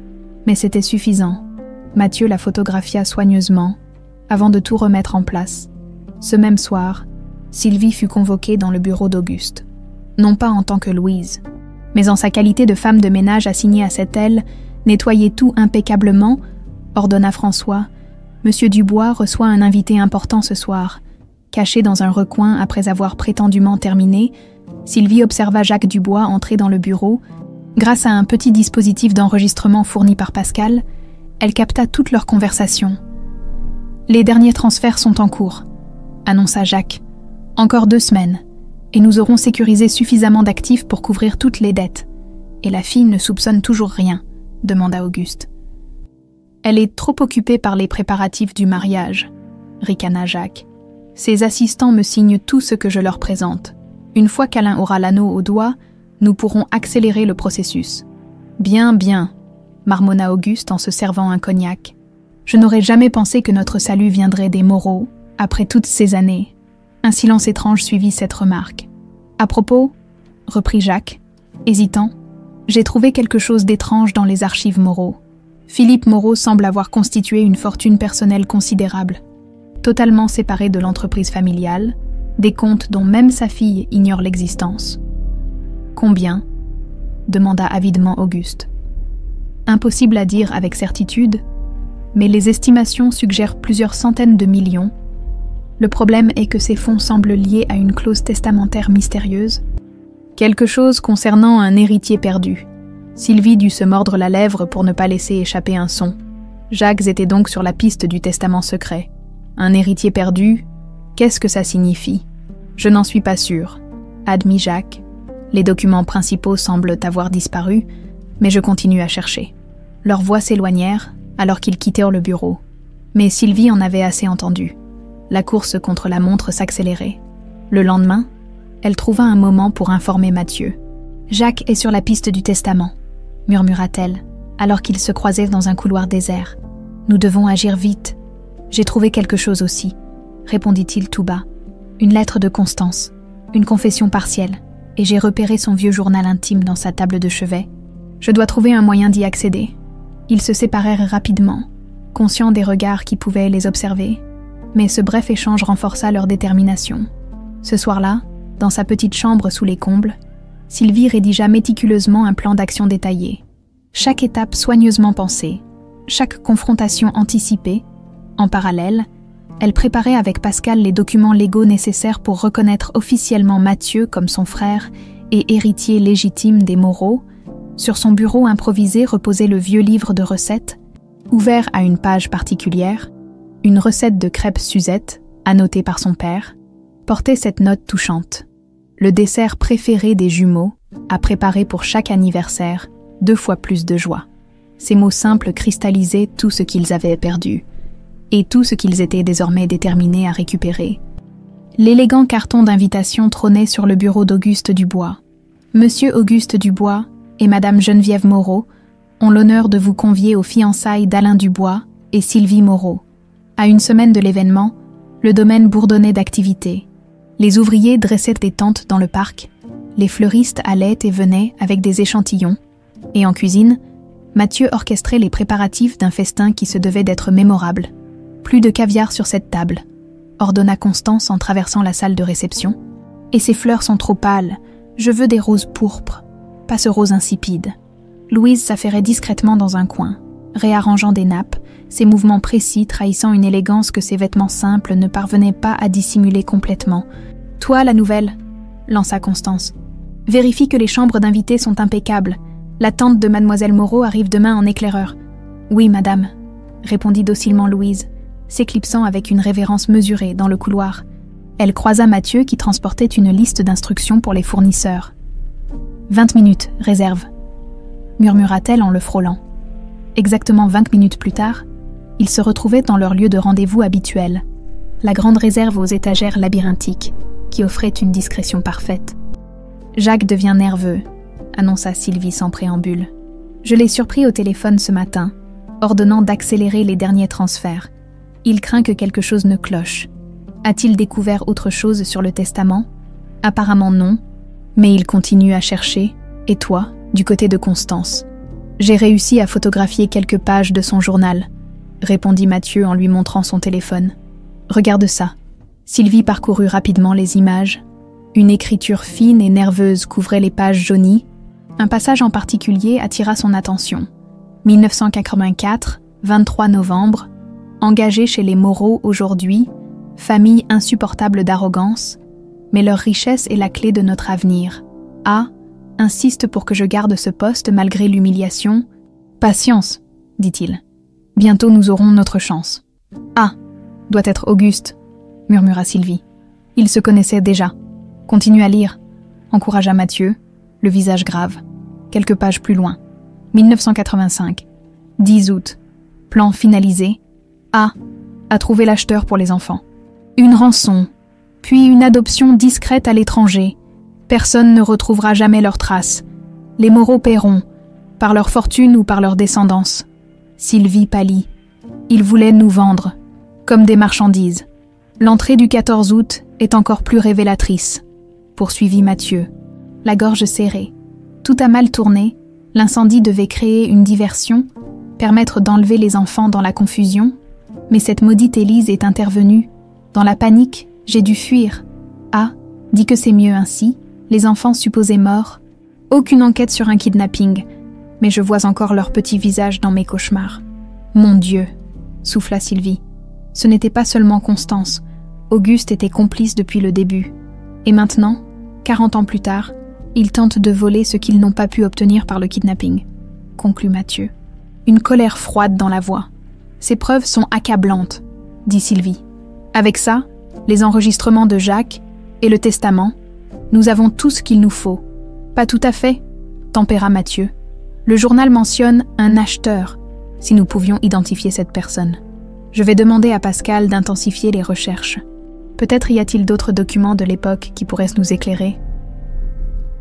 mais c'était suffisant. Mathieu la photographia soigneusement, avant de tout remettre en place. Ce même soir, Sylvie fut convoquée dans le bureau d'Auguste. Non pas en tant que Louise, mais en sa qualité de femme de ménage assignée à cette aile, nettoyer tout impeccablement, ordonna François. Monsieur Dubois reçoit un invité important ce soir. Caché dans un recoin après avoir prétendument terminé, Sylvie observa Jacques Dubois entrer dans le bureau. Grâce à un petit dispositif d'enregistrement fourni par Pascal, elle capta toute leur conversation. « Les derniers transferts sont en cours », annonça Jacques. « Encore 2 semaines, et nous aurons sécurisé suffisamment d'actifs pour couvrir toutes les dettes. Et la fille ne soupçonne toujours rien », demanda Auguste. « Elle est trop occupée par les préparatifs du mariage », ricana Jacques. « Ses assistants me signent tout ce que je leur présente. Une fois qu'Alain aura l'anneau au doigt, nous pourrons accélérer le processus. »« Bien, bien », marmonna Auguste en se servant un cognac. « Je n'aurais jamais pensé que notre salut viendrait des Moreau, après toutes ces années. » Un silence étrange suivit cette remarque. « À propos, » reprit Jacques, hésitant, « j'ai trouvé quelque chose d'étrange dans les archives Moreau. Philippe Moreau semble avoir constitué une fortune personnelle considérable, totalement séparée de l'entreprise familiale, des comptes dont même sa fille ignore l'existence. »« Combien ?» demanda avidement Auguste. Impossible à dire avec certitude, mais les estimations suggèrent plusieurs centaines de millions. Le problème est que ces fonds semblent liés à une clause testamentaire mystérieuse. Quelque chose concernant un héritier perdu. Sylvie dut se mordre la lèvre pour ne pas laisser échapper un son. Jacques était donc sur la piste du testament secret. Un héritier perdu, qu'est-ce que ça signifie ? Je n'en suis pas sûr, admit Jacques. Les documents principaux semblent avoir disparu, mais je continue à chercher. Leurs voix s'éloignèrent alors qu'ils quittèrent le bureau. Mais Sylvie en avait assez entendu. La course contre la montre s'accélérait. Le lendemain, elle trouva un moment pour informer Mathieu. « Jacques est sur la piste du testament », murmura-t-elle, alors qu'ils se croisaient dans un couloir désert. « Nous devons agir vite. J'ai trouvé quelque chose aussi, » répondit-il tout bas. « Une lettre de Constance, une confession partielle, et j'ai repéré son vieux journal intime dans sa table de chevet. Je dois trouver un moyen d'y accéder. » Ils se séparèrent rapidement, conscients des regards qui pouvaient les observer, mais ce bref échange renforça leur détermination. Ce soir-là, dans sa petite chambre sous les combles, Sylvie rédigea méticuleusement un plan d'action détaillé. Chaque étape soigneusement pensée, chaque confrontation anticipée. En parallèle, elle préparait avec Pascal les documents légaux nécessaires pour reconnaître officiellement Mathieu comme son frère et héritier légitime des Moreau. Sur son bureau improvisé reposait le vieux livre de recettes. Ouvert à une page particulière, une recette de crêpes Suzette, annotée par son père, portait cette note touchante. Le dessert préféré des jumeaux, à préparer pour chaque anniversaire, 2 fois plus de joie. Ces mots simples cristallisaient tout ce qu'ils avaient perdu, et tout ce qu'ils étaient désormais déterminés à récupérer. L'élégant carton d'invitation trônait sur le bureau d'Auguste Dubois. « Monsieur Auguste Dubois et Madame Geneviève Moreau ont l'honneur de vous convier aux fiançailles d'Alain Dubois et Sylvie Moreau. À une semaine de l'événement, le domaine bourdonnait d'activité. Les ouvriers dressaient des tentes dans le parc, les fleuristes allaient et venaient avec des échantillons, et en cuisine, Mathieu orchestrait les préparatifs d'un festin qui se devait d'être mémorable. « Plus de caviar sur cette table », ordonna Constance en traversant la salle de réception. « Et ces fleurs sont trop pâles, je veux des roses pourpres, pas ce rose insipide. » Louise s'affairait discrètement dans un coin, réarrangeant des nappes, ses mouvements précis trahissant une élégance que ses vêtements simples ne parvenaient pas à dissimuler complètement. « Toi, la nouvelle » lança Constance. « Vérifie que les chambres d'invités sont impeccables. La tante de mademoiselle Moreau arrive demain en éclaireur. »« Oui, madame » répondit docilement Louise, s'éclipsant avec une révérence mesurée dans le couloir. Elle croisa Mathieu qui transportait une liste d'instructions pour les fournisseurs. « 20 minutes, réserve » murmura-t-elle en le frôlant. Exactement 20 minutes plus tard, ils se retrouvaient dans leur lieu de rendez-vous habituel, la grande réserve aux étagères labyrinthiques, qui offrait une discrétion parfaite. « Jacques devient nerveux », annonça Sylvie sans préambule. « Je l'ai surpris au téléphone ce matin, ordonnant d'accélérer les derniers transferts. Il craint que quelque chose ne cloche. A-t-il découvert autre chose sur le testament ? Apparemment non, mais il continue à chercher. Et toi, du côté de Constance ? J'ai réussi à photographier quelques pages de son journal, répondit Mathieu en lui montrant son téléphone. Regarde ça. Sylvie parcourut rapidement les images. Une écriture fine et nerveuse couvrait les pages jaunies. Un passage en particulier attira son attention. 1984, 23 novembre, engagé chez les Moreau aujourd'hui, famille insupportable d'arrogance, mais leur richesse est la clé de notre avenir. A insiste pour que je garde ce poste malgré l'humiliation. Patience, dit-il. Bientôt nous aurons notre chance. A doit être Auguste, murmura Sylvie. Ils se connaissaient déjà. Continue à lire, encouragea Mathieu, le visage grave. Quelques pages plus loin. 1985. 10 août. Plan finalisé. A trouvé l'acheteur pour les enfants. Une rançon, puis une adoption discrète à l'étranger. Personne ne retrouvera jamais leurs traces. Les Moreau paieront, par leur fortune ou par leur descendance. Sylvie pâlit. Ils voulaient nous vendre, comme des marchandises. L'entrée du 14 août est encore plus révélatrice, poursuivit Mathieu, la gorge serrée. Tout a mal tourné, l'incendie devait créer une diversion, permettre d'enlever les enfants dans la confusion, mais cette maudite Élise est intervenue. Dans la panique, j'ai dû fuir. A dit que c'est mieux ainsi, les enfants supposés morts. Aucune enquête sur un kidnapping, mais je vois encore leur petit visage dans mes cauchemars. Mon Dieu, souffla Sylvie. Ce n'était pas seulement Constance. Auguste était complice depuis le début. Et maintenant, 40 ans plus tard, ils tentent de voler ce qu'ils n'ont pas pu obtenir par le kidnapping, conclut Mathieu. Une colère froide dans la voix. Ces preuves sont accablantes, dit Sylvie. Avec ça, les enregistrements de Jacques et le testament, nous avons tout ce qu'il nous faut. Pas tout à fait, tempéra Mathieu. Le journal mentionne un acheteur, si nous pouvions identifier cette personne. Je vais demander à Pascal d'intensifier les recherches. Peut-être y a-t-il d'autres documents de l'époque qui pourraient nous éclairer.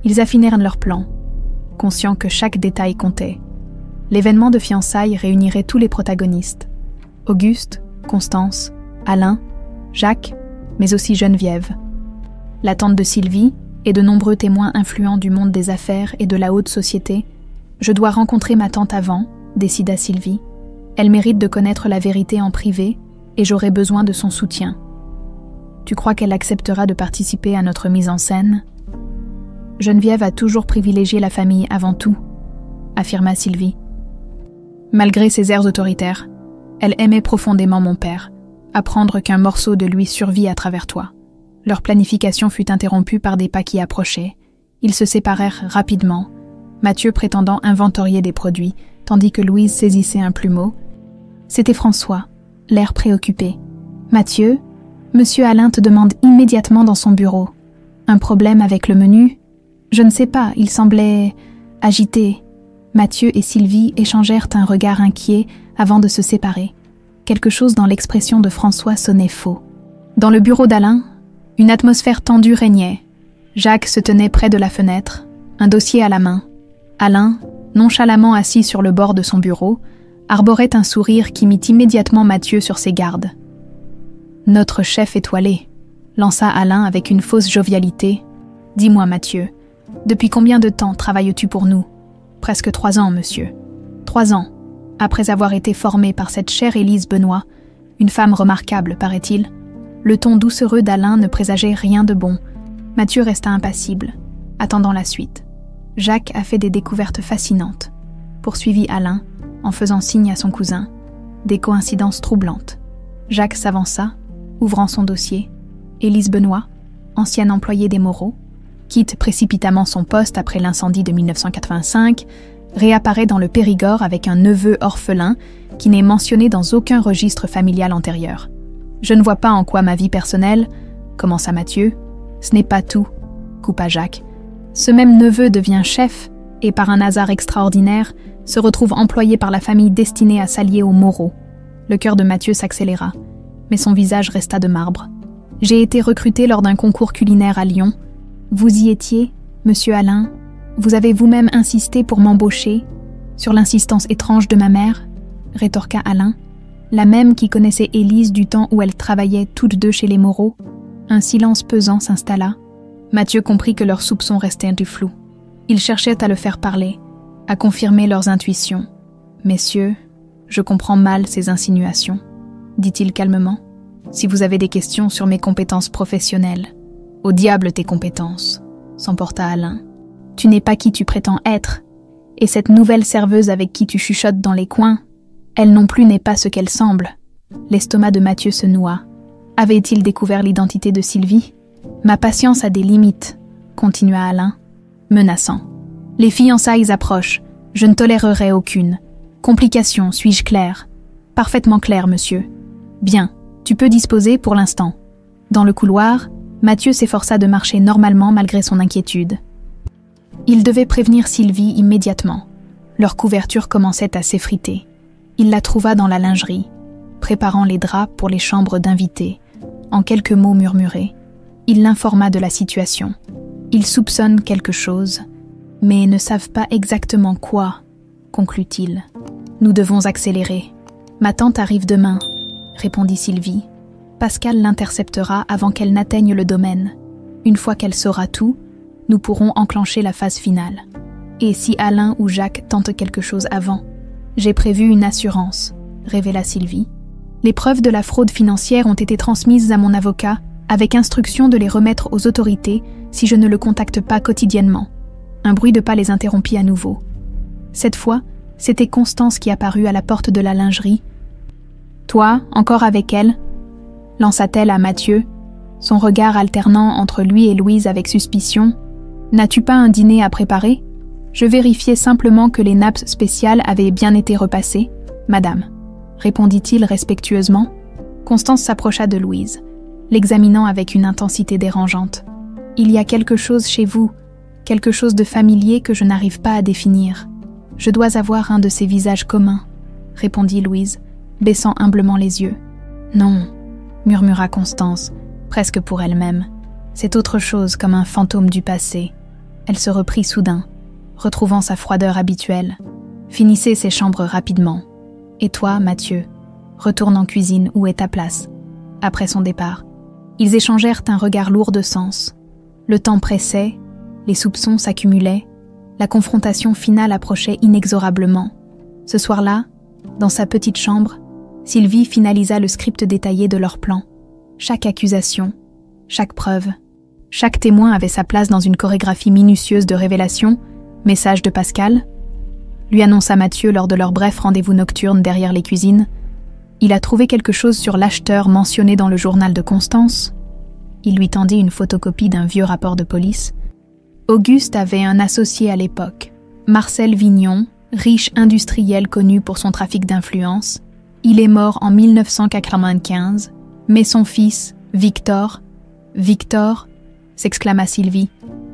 Ils affinèrent leur plan, conscients que chaque détail comptait. L'événement de fiançailles réunirait tous les protagonistes. Auguste, Constance, Alain, Jacques, mais aussi Geneviève. La tante de Sylvie et de nombreux témoins influents du monde des affaires et de la haute société. Je dois rencontrer ma tante avant, décida Sylvie. Elle mérite de connaître la vérité en privé et j'aurai besoin de son soutien. Tu crois qu'elle acceptera de participer à notre mise en scène ? Geneviève a toujours privilégié la famille avant tout, affirma Sylvie. Malgré ses airs autoritaires, elle aimait profondément mon père, apprendre qu'un morceau de lui survit à travers toi. Leur planification fut interrompue par des pas qui approchaient. Ils se séparèrent rapidement, Mathieu prétendant inventorier des produits, tandis que Louise saisissait un plumeau. C'était François, l'air préoccupé. « Mathieu, Monsieur Alain te demande immédiatement dans son bureau. Un problème avec le menu ? Je ne sais pas, il semblait agité. » Mathieu et Sylvie échangèrent un regard inquiet avant de se séparer. Quelque chose dans l'expression de François sonnait faux. Dans le bureau d'Alain, une atmosphère tendue régnait. Jacques se tenait près de la fenêtre, un dossier à la main. Alain, nonchalamment assis sur le bord de son bureau, arborait un sourire qui mit immédiatement Mathieu sur ses gardes. « Notre chef étoilé », lança Alain avec une fausse jovialité. « Dis-moi, Mathieu, depuis combien de temps travailles-tu pour nous ? » « Presque 3 ans, monsieur. 3 ans, après avoir été formé par cette chère Élise Benoît, une femme remarquable, paraît-il. » Le ton doucereux d'Alain ne présageait rien de bon. Mathieu resta impassible, attendant la suite. Jacques a fait des découvertes fascinantes. poursuivit Alain, en faisant signe à son cousin. Des coïncidences troublantes. Jacques s'avança, ouvrant son dossier. Élise Benoît, ancienne employée des Moreau, quitte précipitamment son poste après l'incendie de 1985, réapparaît dans le Périgord avec un neveu orphelin qui n'est mentionné dans aucun registre familial antérieur. Je ne vois pas en quoi ma vie personnelle, commença Mathieu. Ce n'est pas tout, coupa Jacques. Ce même neveu devient chef et, par un hasard extraordinaire, se retrouve employé par la famille destinée à s'allier aux Moreau. Le cœur de Mathieu s'accéléra, mais son visage resta de marbre. J'ai été recruté lors d'un concours culinaire à Lyon. Vous y étiez, monsieur Alain. Vous avez vous-même insisté pour m'embaucher, sur l'insistance étrange de ma mère, rétorqua Alain, la même qui connaissait Élise du temps où elles travaillaient toutes deux chez les Moreau. Un silence pesant s'installa. Mathieu comprit que leurs soupçons restaient du flou. Ils cherchaient à le faire parler, à confirmer leurs intuitions. « Messieurs, je comprends mal ces insinuations, » dit-il calmement. « Si vous avez des questions sur mes compétences professionnelles, au diable tes compétences, » s'emporta Alain. « Tu n'es pas qui tu prétends être, et cette nouvelle serveuse avec qui tu chuchotes dans les coins, elle non plus n'est pas ce qu'elle semble. » L'estomac de Mathieu se noua. Avait-il découvert l'identité de Sylvie ? « Ma patience a des limites, » continua Alain, menaçant. « Les fiançailles approchent, je ne tolérerai aucune. Complication, suis-je clair ? Parfaitement clair, monsieur. Bien, tu peux disposer pour l'instant. » Dans le couloir, Mathieu s'efforça de marcher normalement malgré son inquiétude. Il devait prévenir Sylvie immédiatement. Leur couverture commençait à s'effriter. Il la trouva dans la lingerie, préparant les draps pour les chambres d'invités. En quelques mots murmurés, il l'informa de la situation. Ils soupçonnent quelque chose, mais ne savent pas exactement quoi, conclut-il. Nous devons accélérer. Ma tante arrive demain, répondit Sylvie. Pascal l'interceptera avant qu'elle n'atteigne le domaine. Une fois qu'elle saura tout, nous pourrons enclencher la phase finale. Et si Alain ou Jacques tentent quelque chose avant ? J'ai prévu une assurance, révéla Sylvie. Les preuves de la fraude financière ont été transmises à mon avocat, avec instruction de les remettre aux autorités si je ne le contacte pas quotidiennement. Un bruit de pas les interrompit à nouveau. Cette fois, c'était Constance qui apparut à la porte de la lingerie. « Toi, encore avec elle ?» lança-t-elle à Mathieu, son regard alternant entre lui et Louise avec suspicion. « N'as-tu pas un dîner à préparer ? Je vérifiais simplement que les nappes spéciales avaient bien été repassées, madame, » répondit-il respectueusement. Constance s'approcha de Louise, l'examinant avec une intensité dérangeante. « Il y a quelque chose chez vous, quelque chose de familier que je n'arrive pas à définir. Je dois avoir un de ces visages communs, » répondit Louise, baissant humblement les yeux. « Non, » murmura Constance, presque pour elle-même. « C'est autre chose, comme un fantôme du passé. » Elle se reprit soudain, retrouvant sa froideur habituelle. « Finissez ces chambres rapidement. Et toi, Mathieu, retourne en cuisine où est ta place. » Après son départ, ils échangèrent un regard lourd de sens. Le temps pressait, les soupçons s'accumulaient, la confrontation finale approchait inexorablement. Ce soir-là, dans sa petite chambre, Sylvie finalisa le script détaillé de leur plan. Chaque accusation, chaque preuve, chaque témoin avait sa place dans une chorégraphie minutieuse de révélation. Message de Pascal, lui annonça Mathieu lors de leur bref rendez-vous nocturne derrière les cuisines. Il a trouvé quelque chose sur l'acheteur mentionné dans le journal de Constance. Il lui tendit une photocopie d'un vieux rapport de police. Auguste avait un associé à l'époque, Marcel Vignon, riche industriel connu pour son trafic d'influence. Il est mort en 1995, mais son fils, Victor, s'exclama Sylvie,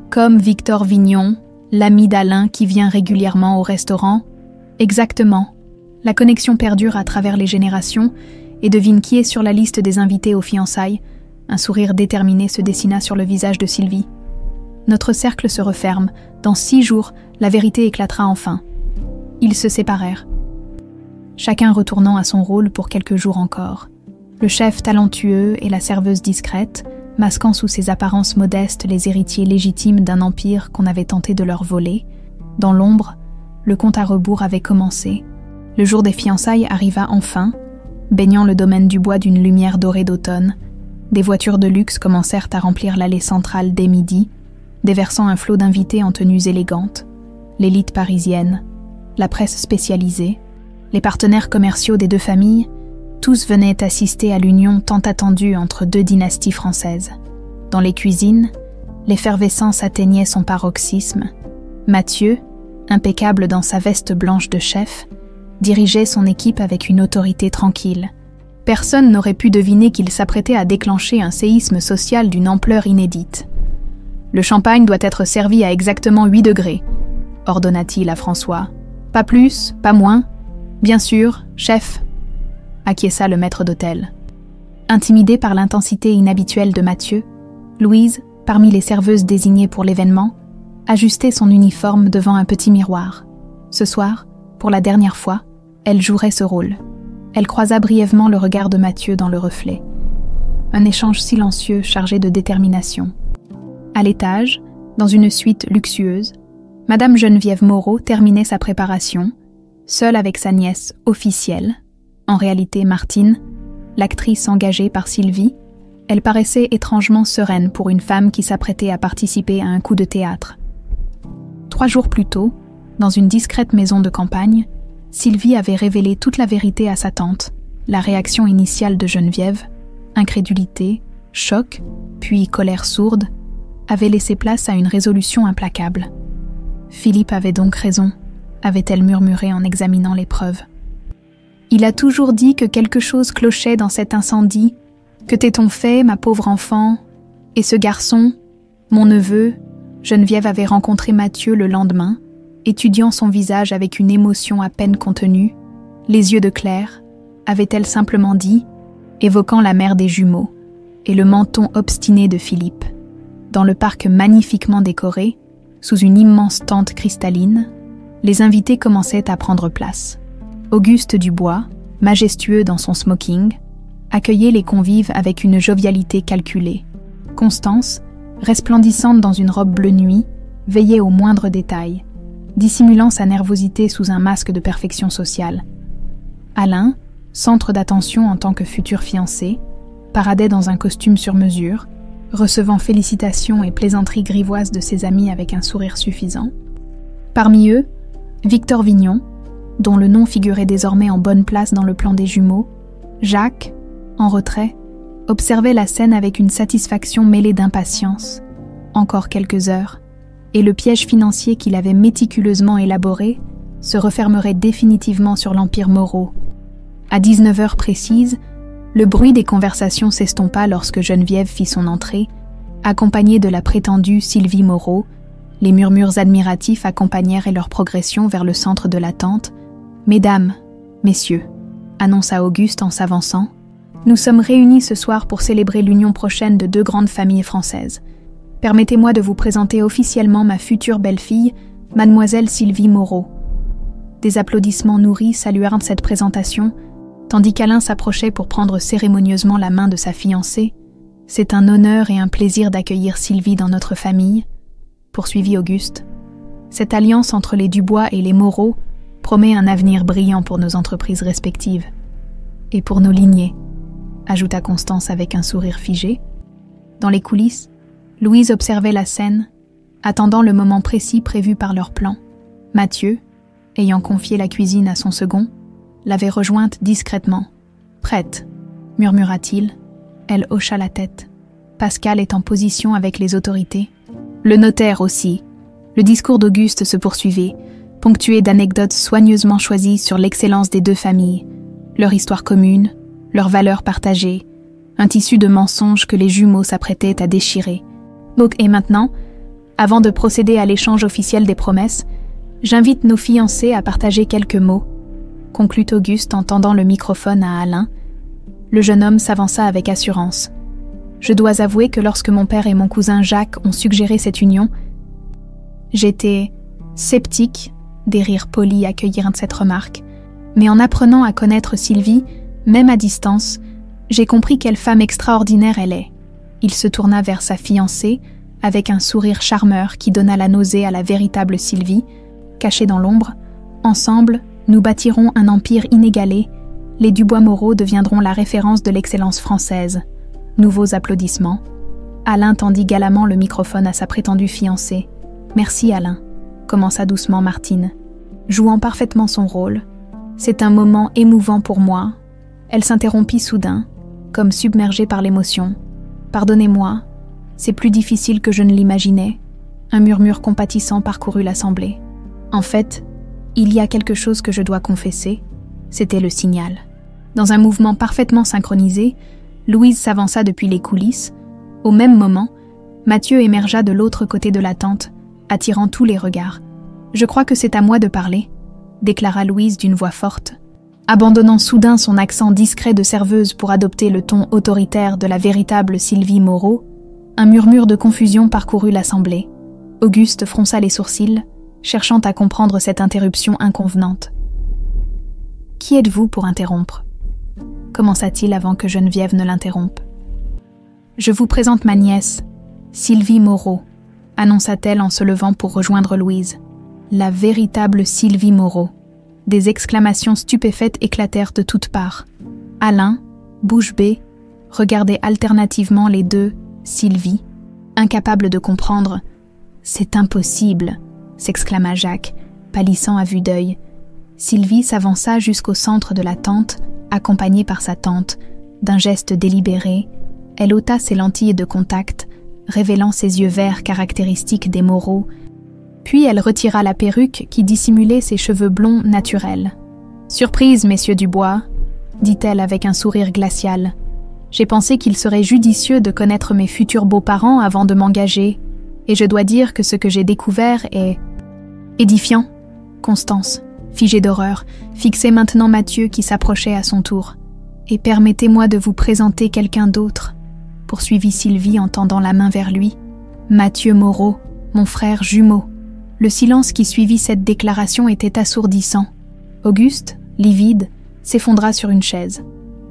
comme Victor Vignon, l'ami d'Alain qui vient régulièrement au restaurant. Exactement. La connexion perdure à travers les générations, et devine qui est sur la liste des invités aux fiançailles. Un sourire déterminé se dessina sur le visage de Sylvie. Notre cercle se referme. Dans 6 jours, la vérité éclatera enfin. Ils se séparèrent, chacun retournant à son rôle pour quelques jours encore. Le chef talentueux et la serveuse discrète, masquant sous ses apparences modestes les héritiers légitimes d'un empire qu'on avait tenté de leur voler. Dans l'ombre, le compte à rebours avait commencé. Le jour des fiançailles arriva enfin, baignant le domaine du bois d'une lumière dorée d'automne. Des voitures de luxe commencèrent à remplir l'allée centrale dès midi, déversant un flot d'invités en tenues élégantes. L'élite parisienne, la presse spécialisée, les partenaires commerciaux des deux familles, tous venaient assister à l'union tant attendue entre deux dynasties françaises. Dans les cuisines, l'effervescence atteignait son paroxysme. Mathieu, impeccable dans sa veste blanche de chef, dirigeait son équipe avec une autorité tranquille. Personne n'aurait pu deviner qu'il s'apprêtait à déclencher un séisme social d'une ampleur inédite. « Le champagne doit être servi à exactement 8 degrés, ordonna-t-il à François. « Pas plus, pas moins. Bien sûr, chef, acquiesça le maître d'hôtel. Intimidée par l'intensité inhabituelle de Mathieu, Louise, parmi les serveuses désignées pour l'événement, ajustait son uniforme devant un petit miroir. Ce soir, pour la dernière fois, elle jouerait ce rôle. Elle croisa brièvement le regard de Mathieu dans le reflet. Un échange silencieux chargé de détermination. À l'étage, dans une suite luxueuse, Madame Geneviève Moreau terminait sa préparation, seule avec sa nièce officielle, en réalité Martine, l'actrice engagée par Sylvie. Elle paraissait étrangement sereine pour une femme qui s'apprêtait à participer à un coup de théâtre. 3 jours plus tôt, dans une discrète maison de campagne, Sylvie avait révélé toute la vérité à sa tante. La réaction initiale de Geneviève, incrédulité, choc, puis colère sourde, avait laissé place à une résolution implacable. Philippe avait donc raison, avait-elle murmuré en examinant les preuves. Il a toujours dit que quelque chose clochait dans cet incendie. Que t'est-on fait, ma pauvre enfant? Et ce garçon, mon neveu, Geneviève avait rencontré Mathieu le lendemain, étudiant son visage avec une émotion à peine contenue, les yeux de Claire, avait-elle simplement dit, évoquant la mère des jumeaux, et le menton obstiné de Philippe. Dans le parc magnifiquement décoré, sous une immense tente cristalline, les invités commençaient à prendre place. Auguste Dubois, majestueux dans son smoking, accueillait les convives avec une jovialité calculée. Constance, resplendissante dans une robe bleu nuit, veillait aux moindres détails, dissimulant sa nervosité sous un masque de perfection sociale. Alain, centre d'attention en tant que futur fiancé, paradait dans un costume sur mesure, recevant félicitations et plaisanteries grivoises de ses amis avec un sourire suffisant. Parmi eux, Victor Vignon, dont le nom figurait désormais en bonne place dans le plan des jumeaux, Jacques, en retrait, observait la scène avec une satisfaction mêlée d'impatience. Encore quelques heures, et le piège financier qu'il avait méticuleusement élaboré se refermerait définitivement sur l'empire Moreau. À 19h précises, le bruit des conversations s'estompa lorsque Geneviève fit son entrée, accompagnée de la prétendue Sylvie Moreau. Les murmures admiratifs accompagnèrent leur progression vers le centre de la tente. « Mesdames, messieurs », annonça Auguste en s'avançant, « nous sommes réunis ce soir pour célébrer l'union prochaine de 2 grandes familles françaises. Permettez-moi de vous présenter officiellement ma future belle-fille, mademoiselle Sylvie Moreau. » Des applaudissements nourris saluèrent cette présentation, tandis qu'Alain s'approchait pour prendre cérémonieusement la main de sa fiancée. « C'est un honneur et un plaisir d'accueillir Sylvie dans notre famille, » poursuivit Auguste. « Cette alliance entre les Dubois et les Moreau promet un avenir brillant pour nos entreprises respectives. Et pour nos lignées, » ajouta Constance avec un sourire figé. Dans les coulisses, Louise observait la scène, attendant le moment précis prévu par leur plan. Mathieu, ayant confié la cuisine à son second, l'avait rejointe discrètement. « Prête », murmura-t-il. Elle hocha la tête. Pascal est en position avec les autorités. Le notaire aussi. Le discours d'Auguste se poursuivait, ponctué d'anecdotes soigneusement choisies sur l'excellence des 2 familles, leur histoire commune, leurs valeurs partagées, un tissu de mensonges que les jumeaux s'apprêtaient à déchirer. Donc, et maintenant, avant de procéder à l'échange officiel des promesses, j'invite nos fiancés à partager quelques mots, conclut Auguste en tendant le microphone à Alain. Le jeune homme s'avança avec assurance. Je dois avouer que lorsque mon père et mon cousin Jacques ont suggéré cette union, j'étais sceptique, des rires polis accueillirent cette remarque, mais en apprenant à connaître Sylvie, même à distance, j'ai compris quelle femme extraordinaire elle est. Il se tourna vers sa fiancée, avec un sourire charmeur qui donna la nausée à la véritable Sylvie. Cachée dans l'ombre, ensemble, nous bâtirons un empire inégalé. Les Dubois Moreau deviendront la référence de l'excellence française. Nouveaux applaudissements. Alain tendit galamment le microphone à sa prétendue fiancée. « Merci Alain », commença doucement Martine. jouant parfaitement son rôle. C'est un moment émouvant pour moi. Elle s'interrompit soudain, comme submergée par l'émotion. « Pardonnez-moi, c'est plus difficile que je ne l'imaginais. » Un murmure compatissant parcourut l'assemblée. En fait, il y a quelque chose que je dois confesser. C'était le signal. Dans un mouvement parfaitement synchronisé, Louise s'avança depuis les coulisses. Au même moment, Mathieu émergea de l'autre côté de la tente, attirant tous les regards. « Je crois que c'est à moi de parler », déclara Louise d'une voix forte. Abandonnant soudain son accent discret de serveuse pour adopter le ton autoritaire de la véritable Sylvie Moreau, un murmure de confusion parcourut l'assemblée. Auguste fronça les sourcils, cherchant à comprendre cette interruption inconvenante. « Qui êtes-vous pour interrompre » commença-t-il avant que Geneviève ne l'interrompe. « Je vous présente ma nièce, Sylvie Moreau », annonça-t-elle en se levant pour rejoindre Louise. La véritable Sylvie Moreau. Des exclamations stupéfaites éclatèrent de toutes parts. Alain, bouche bée, regardait alternativement les deux Sylvie, incapable de comprendre. « C'est impossible !» s'exclama Jacques, pâlissant à vue d'œil. Sylvie s'avança jusqu'au centre de la tente, accompagnée par sa tante. D'un geste délibéré, elle ôta ses lentilles de contact, révélant ses yeux verts caractéristiques des Moreau. Puis elle retira la perruque qui dissimulait ses cheveux blonds naturels. « Surprise, messieurs Dubois !» dit-elle avec un sourire glacial. « J'ai pensé qu'il serait judicieux de connaître mes futurs beaux-parents avant de m'engager, et je dois dire que ce que j'ai découvert est édifiant. » Constance, figée d'horreur, fixait maintenant Mathieu qui s'approchait à son tour. « Et permettez-moi de vous présenter quelqu'un d'autre, » poursuivit Sylvie en tendant la main vers lui. « Mathieu Moreau, mon frère jumeau. » Le silence qui suivit cette déclaration était assourdissant. Auguste, livide, s'effondra sur une chaise.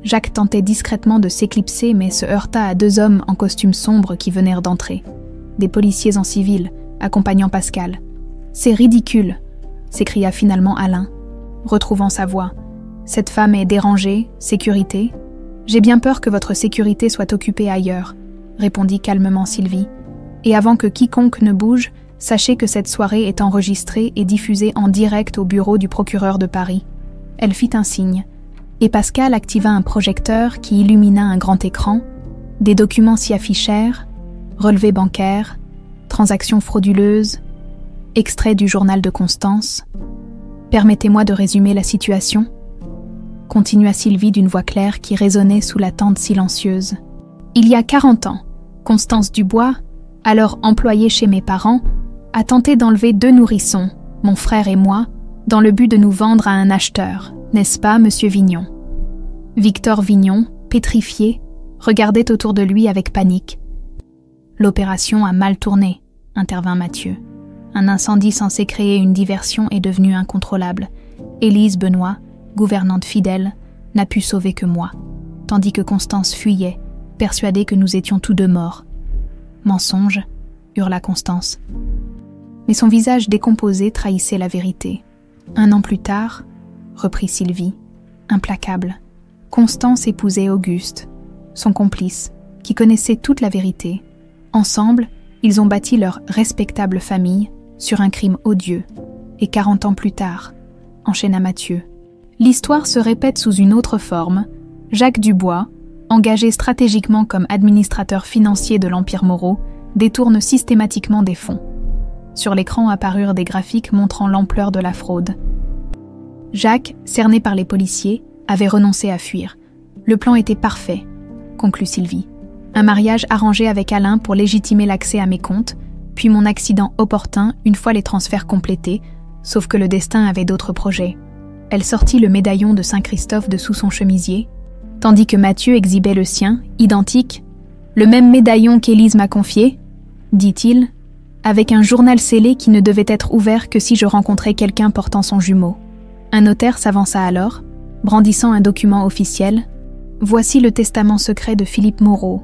Jacques tentait discrètement de s'éclipser mais se heurta à deux hommes en costume sombre qui venèrent d'entrer. Des policiers en civil, accompagnant Pascal. « C'est ridicule !» s'écria finalement Alain, retrouvant sa voix. « Cette femme est dérangée, sécurité. J'ai bien peur que votre sécurité soit occupée ailleurs, » répondit calmement Sylvie. « Et avant que quiconque ne bouge, sachez que cette soirée est enregistrée et diffusée en direct au bureau du procureur de Paris. » Elle fit un signe, et Pascal activa un projecteur qui illumina un grand écran. Des documents s'y affichèrent, relevés bancaires, transactions frauduleuses, extraits du journal de Constance. « Permettez-moi de résumer la situation » continua Sylvie d'une voix claire qui résonnait sous la tente silencieuse. « Il y a 40 ans, Constance Dubois, alors employée chez mes parents, a tenté d'enlever 2 nourrissons, mon frère et moi, dans le but de nous vendre à un acheteur, n'est-ce pas, monsieur Vignon ?» Victor Vignon, pétrifié, regardait autour de lui avec panique. « L'opération a mal tourné, » intervint Mathieu. Un incendie censé créer une diversion est devenu incontrôlable. Élise Benoît, gouvernante fidèle, n'a pu sauver que moi, tandis que Constance fuyait, persuadée que nous étions tous deux morts. « Mensonge !» hurla Constance. Mais son visage décomposé trahissait la vérité. 1 an plus tard, reprit Sylvie, implacable, Constance épousait Auguste, son complice, qui connaissait toute la vérité. Ensemble, ils ont bâti leur respectable famille sur un crime odieux. Et 40 ans plus tard, enchaîna Mathieu, l'histoire se répète sous une autre forme. Jacques Dubois, engagé stratégiquement comme administrateur financier de l'Empire Moreau, détourne systématiquement des fonds. Sur l'écran apparurent des graphiques montrant l'ampleur de la fraude. Jacques, cerné par les policiers, avait renoncé à fuir. Le plan était parfait, conclut Sylvie. Un mariage arrangé avec Alain pour légitimer l'accès à mes comptes, puis mon accident opportun une fois les transferts complétés, sauf que le destin avait d'autres projets. Elle sortit le médaillon de Saint-Christophe de sous son chemisier, tandis que Mathieu exhibait le sien, identique. « Le même médaillon qu'Élise m'a confié, » dit-il, avec un journal scellé qui ne devait être ouvert que si je rencontrais quelqu'un portant son jumeau. Un notaire s'avança alors, brandissant un document officiel. « Voici le testament secret de Philippe Moreau »,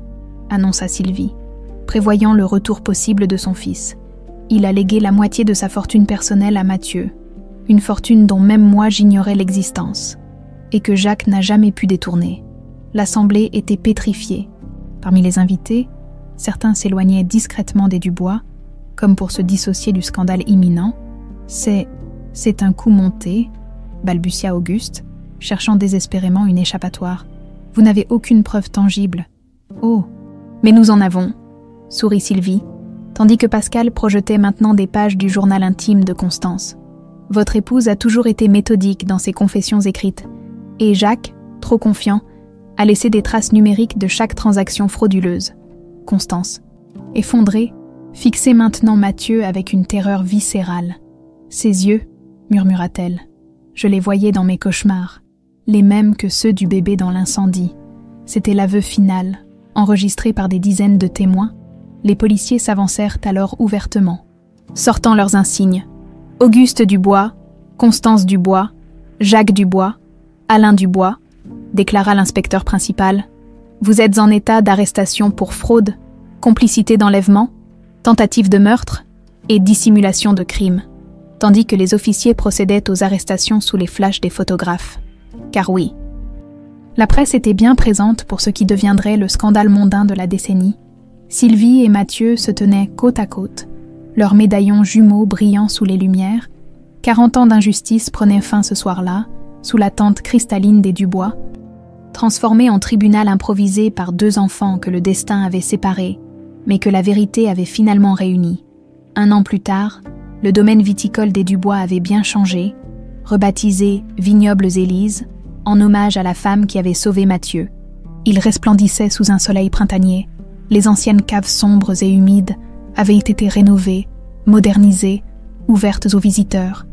annonça Sylvie, prévoyant le retour possible de son fils. Il a légué la moitié de sa fortune personnelle à Mathieu, une fortune dont même moi j'ignorais l'existence, et que Jacques n'a jamais pu détourner. L'assemblée était pétrifiée. Parmi les invités, certains s'éloignaient discrètement des Dubois, comme pour se dissocier du scandale imminent. « C'est C'est un coup monté, balbutia Auguste, cherchant désespérément une échappatoire. Vous n'avez aucune preuve tangible. Oh, mais nous en avons, sourit Sylvie, tandis que Pascal projetait maintenant des pages du journal intime de Constance. Votre épouse a toujours été méthodique dans ses confessions écrites, et Jacques, trop confiant, a laissé des traces numériques de chaque transaction frauduleuse. Constance, effondrée, fixait maintenant Mathieu avec une terreur viscérale. Ses yeux, murmura-t-elle, je les voyais dans mes cauchemars, les mêmes que ceux du bébé dans l'incendie. C'était l'aveu final, enregistré par des dizaines de témoins. Les policiers s'avancèrent alors ouvertement, sortant leurs insignes. Auguste Dubois, Constance Dubois, Jacques Dubois, Alain Dubois, déclara l'inspecteur principal. Vous êtes en état d'arrestation pour fraude, complicité d'enlèvement, tentative de meurtre et dissimulation de crime, tandis que les officiers procédaient aux arrestations sous les flashs des photographes. Car oui, la presse était bien présente pour ce qui deviendrait le scandale mondain de la décennie. Sylvie et Mathieu se tenaient côte à côte, leurs médaillons jumeaux brillant sous les lumières. 40 ans d'injustice prenaient fin ce soir-là, sous la tente cristalline des Dubois, transformé en tribunal improvisé par 2 enfants que le destin avait séparés, mais que la vérité avait finalement réunis. 1 an plus tard, le domaine viticole des Dubois avait bien changé, rebaptisé Vignobles Élise, en hommage à la femme qui avait sauvé Mathieu. Il resplendissait sous un soleil printanier. Les anciennes caves sombres et humides avaient été rénovées, modernisées, ouvertes aux visiteurs.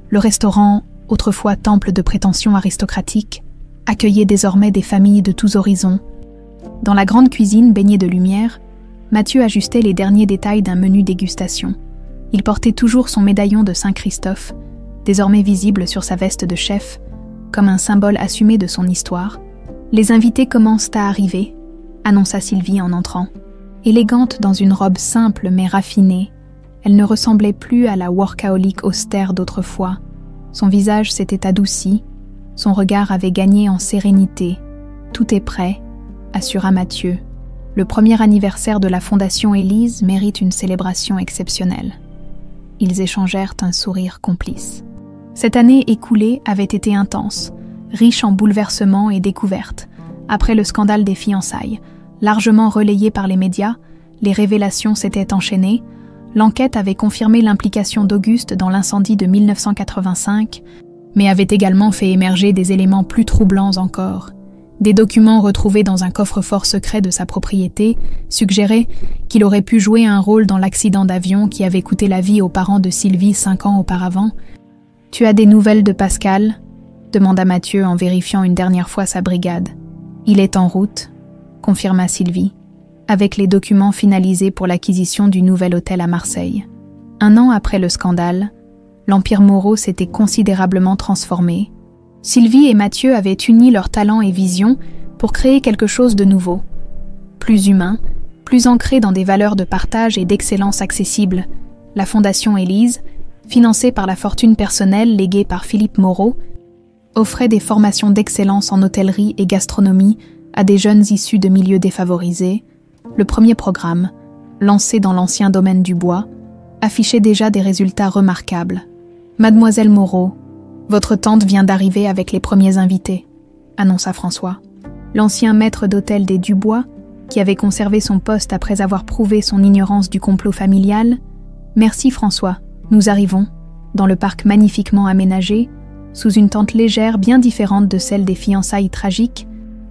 Le restaurant, autrefois temple de prétention aristocratique, accueillait désormais des familles de tous horizons. Dans la grande cuisine baignée de lumière, Mathieu ajustait les derniers détails d'un menu dégustation. Il portait toujours son médaillon de Saint-Christophe, désormais visible sur sa veste de chef, comme un symbole assumé de son histoire. Les invités commencent à arriver, annonça Sylvie en entrant. Élégante dans une robe simple mais raffinée, elle ne ressemblait plus à la workaholic austère d'autrefois. Son visage s'était adouci, son regard avait gagné en sérénité. Tout est prêt, assura Mathieu. Le premier anniversaire de la Fondation Élise mérite une célébration exceptionnelle. Ils échangèrent un sourire complice. Cette année écoulée avait été intense, riche en bouleversements et découvertes. Après le scandale des fiançailles, largement relayé par les médias, les révélations s'étaient enchaînées. L'enquête avait confirmé l'implication d'Auguste dans l'incendie de 1985, mais avait également fait émerger des éléments plus troublants encore. Des documents retrouvés dans un coffre-fort secret de sa propriété suggéraient qu'il aurait pu jouer un rôle dans l'accident d'avion qui avait coûté la vie aux parents de Sylvie 5 ans auparavant. « Tu as des nouvelles de Pascal ?» demanda Mathieu en vérifiant une dernière fois sa brigade. « Il est en route », confirma Sylvie, avec les documents finalisés pour l'acquisition du nouvel hôtel à Marseille. 1 an après le scandale, l'Empire Moreau s'était considérablement transformé. Sylvie et Mathieu avaient uni leurs talents et visions pour créer quelque chose de nouveau. Plus humain, plus ancré dans des valeurs de partage et d'excellence accessibles, la Fondation Élise, financée par la fortune personnelle léguée par Philippe Moreau, offrait des formations d'excellence en hôtellerie et gastronomie à des jeunes issus de milieux défavorisés. Le premier programme, lancé dans l'ancien domaine du bois, affichait déjà des résultats remarquables. « Mademoiselle Moreau, votre tante vient d'arriver avec les premiers invités », annonça François. L'ancien maître d'hôtel des Dubois, qui avait conservé son poste après avoir prouvé son ignorance du complot familial. « Merci François, nous arrivons, dans le parc magnifiquement aménagé, sous une tente légère bien différente de celle des fiançailles tragiques.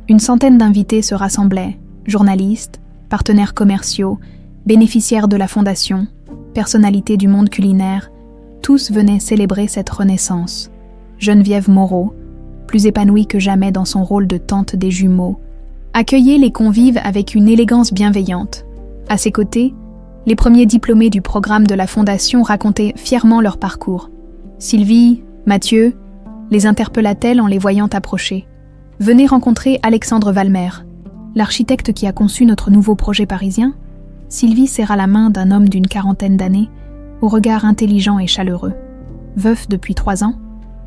Une centaine d'invités se rassemblaient, journalistes, partenaires commerciaux, bénéficiaires de la fondation, personnalités du monde culinaire, tous venaient célébrer cette renaissance. Geneviève Moreau, plus épanouie que jamais dans son rôle de tante des jumeaux, accueillait les convives avec une élégance bienveillante. À ses côtés, les premiers diplômés du programme de la Fondation racontaient fièrement leur parcours. Sylvie, Mathieu, les interpella-t-elle en les voyant approcher. « Venez rencontrer Alexandre Valmer, l'architecte qui a conçu notre nouveau projet parisien ?» Sylvie serra la main d'un homme d'une 40aine d'années, au regard intelligent et chaleureux. Veuf depuis 3 ans,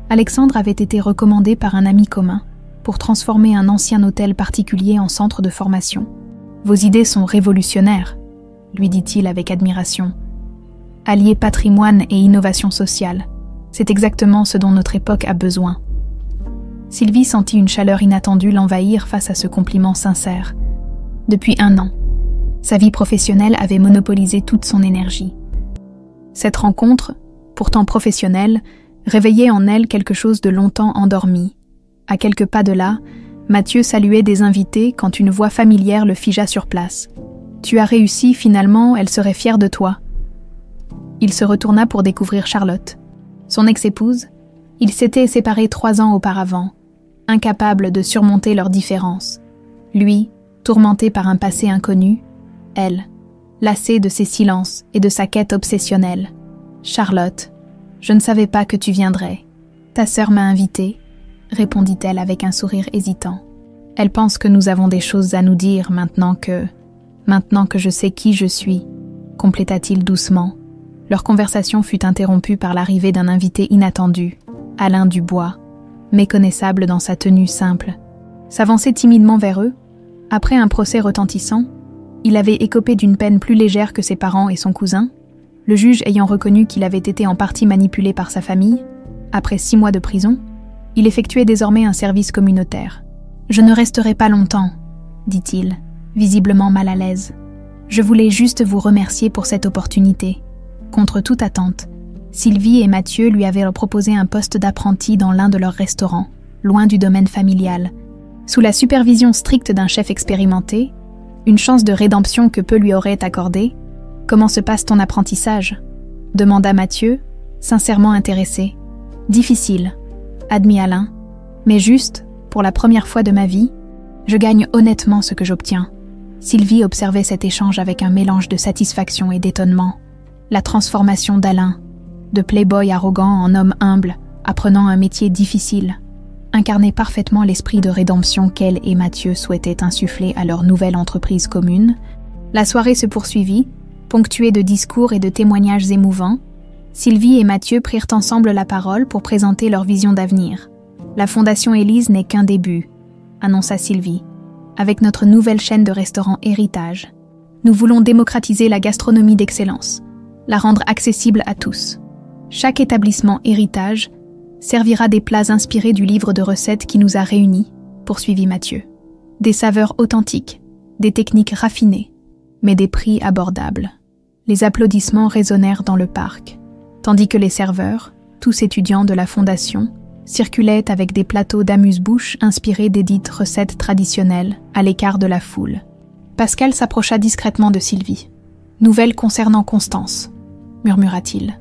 Alexandre avait été recommandé par un ami commun pour transformer un ancien hôtel particulier en centre de formation. « Vos idées sont révolutionnaires », lui dit-il avec admiration. « Allier patrimoine et innovation sociale, C'est exactement ce dont notre époque a besoin. Sylvie sentit une chaleur inattendue l'envahir face à ce compliment sincère. Depuis 1 an, sa vie professionnelle avait monopolisé toute son énergie. Cette rencontre, pourtant professionnelle, réveillait en elle quelque chose de longtemps endormi. À quelques pas de là, Mathieu saluait des invités quand une voix familière le figea sur place. « Tu as réussi, finalement, elle serait fière de toi. » Il se retourna pour découvrir Charlotte. Son ex-épouse, ils s'étaient séparés 3 ans auparavant, incapables de surmonter leurs différences. Lui, tourmenté par un passé inconnu, elle, lassée de ses silences et de sa quête obsessionnelle. « Charlotte, je ne savais pas que tu viendrais. Ta sœur m'a invitée, » répondit-elle avec un sourire hésitant. « Elle pense que nous avons des choses à nous dire maintenant que je sais qui je suis, » compléta-t-il doucement. Leur conversation fut interrompue par l'arrivée d'un invité inattendu, Alain Dubois, méconnaissable dans sa tenue simple. S'avançait timidement vers eux. Après un procès retentissant, il avait écopé d'une peine plus légère que ses parents et son cousin, le juge ayant reconnu qu'il avait été en partie manipulé par sa famille. Après 6 mois de prison, il effectuait désormais un service communautaire. « Je ne resterai pas longtemps, » dit-il, visiblement mal à l'aise. « Je voulais juste vous remercier pour cette opportunité. » Contre toute attente, Sylvie et Mathieu lui avaient proposé un poste d'apprenti dans l'un de leurs restaurants, loin du domaine familial. Sous la supervision stricte d'un chef expérimenté, une chance de rédemption que peu lui auraient accordée. « Comment se passe ton apprentissage ?» demanda Mathieu, sincèrement intéressé. « Difficile, » admit Alain, « mais juste, pour la première fois de ma vie, je gagne honnêtement ce que j'obtiens. » Sylvie observait cet échange avec un mélange de satisfaction et d'étonnement. La transformation d'Alain, de playboy arrogant en homme humble, apprenant un métier difficile, incarnait parfaitement l'esprit de rédemption qu'elle et Mathieu souhaitaient insuffler à leur nouvelle entreprise commune. La soirée se poursuivit, ponctuée de discours et de témoignages émouvants. Sylvie et Mathieu prirent ensemble la parole pour présenter leur vision d'avenir. « La Fondation Élise n'est qu'un début », annonça Sylvie. « Avec notre nouvelle chaîne de restaurants Héritage, nous voulons démocratiser la gastronomie d'excellence, la rendre accessible à tous. Chaque établissement Héritage servira des plats inspirés du livre de recettes qui nous a réunis, » poursuivit Mathieu. « Des saveurs authentiques, des techniques raffinées, mais des prix abordables. » Les applaudissements résonnèrent dans le parc, tandis que les serveurs, tous étudiants de la Fondation, circulaient avec des plateaux d'amuse-bouche inspirés des dites recettes traditionnelles à l'écart de la foule. Pascal s'approcha discrètement de Sylvie. « Nouvelle concernant Constance », murmura-t-il.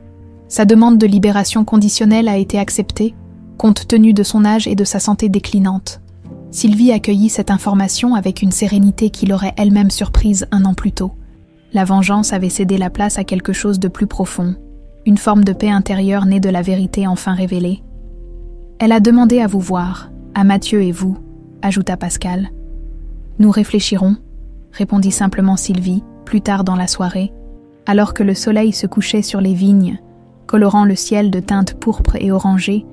Sa demande de libération conditionnelle a été acceptée, compte tenu de son âge et de sa santé déclinante. Sylvie accueillit cette information avec une sérénité qui l'aurait elle-même surprise 1 an plus tôt. La vengeance avait cédé la place à quelque chose de plus profond, une forme de paix intérieure née de la vérité enfin révélée. « Elle a demandé à vous voir, à Mathieu et vous, » ajouta Pascal. « Nous réfléchirons, » répondit simplement Sylvie, plus tard dans la soirée, alors que le soleil se couchait sur les vignes, colorant le ciel de teintes pourpres et orangées.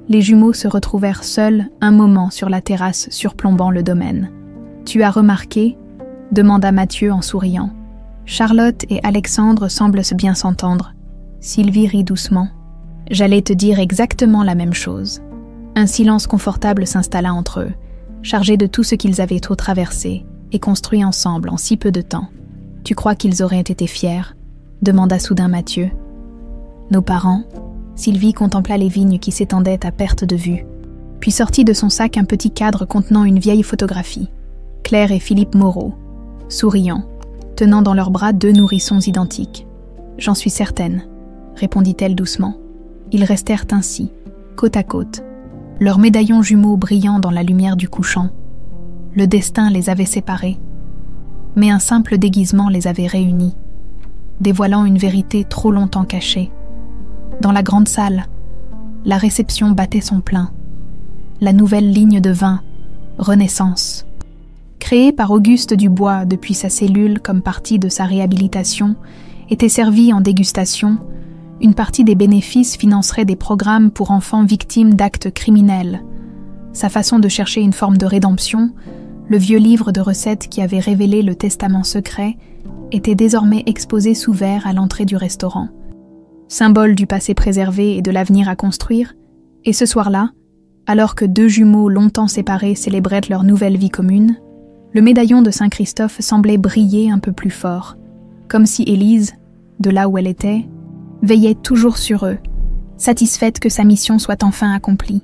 Les jumeaux se retrouvèrent seuls un moment sur la terrasse surplombant le domaine. « Tu as remarqué ?» demanda Mathieu en souriant. « Charlotte et Alexandre semblent bien s'entendre. » Sylvie rit doucement. « J'allais te dire exactement la même chose. » Un silence confortable s'installa entre eux, chargé de tout ce qu'ils avaient trop traversé et construit ensemble en si peu de temps. « Tu crois qu'ils auraient été fiers ?» demanda soudain Mathieu. « Nos parents ?» Sylvie contempla les vignes qui s'étendaient à perte de vue, puis sortit de son sac un petit cadre contenant une vieille photographie. Claire et Philippe Moreau, souriant, tenant dans leurs bras 2 nourrissons identiques. « J'en suis certaine, » répondit-elle doucement. Ils restèrent ainsi, côte à côte, leurs médaillons jumeaux brillant dans la lumière du couchant. Le destin les avait séparés, mais un simple déguisement les avait réunis, dévoilant une vérité trop longtemps cachée. Dans la grande salle, la réception battait son plein. La nouvelle ligne de vin, Renaissance, créée par Auguste Dubois depuis sa cellule comme partie de sa réhabilitation, était servie en dégustation. Une partie des bénéfices financerait des programmes pour enfants victimes d'actes criminels. Sa façon de chercher une forme de rédemption, le vieux livre de recettes qui avait révélé le testament secret, était désormais exposé sous verre à l'entrée du restaurant. symbole du passé préservé et de l'avenir à construire, et ce soir-là, alors que deux jumeaux longtemps séparés célébraient leur nouvelle vie commune, le médaillon de Saint-Christophe semblait briller un peu plus fort, comme si Élise, de là où elle était, veillait toujours sur eux, satisfaite que sa mission soit enfin accomplie.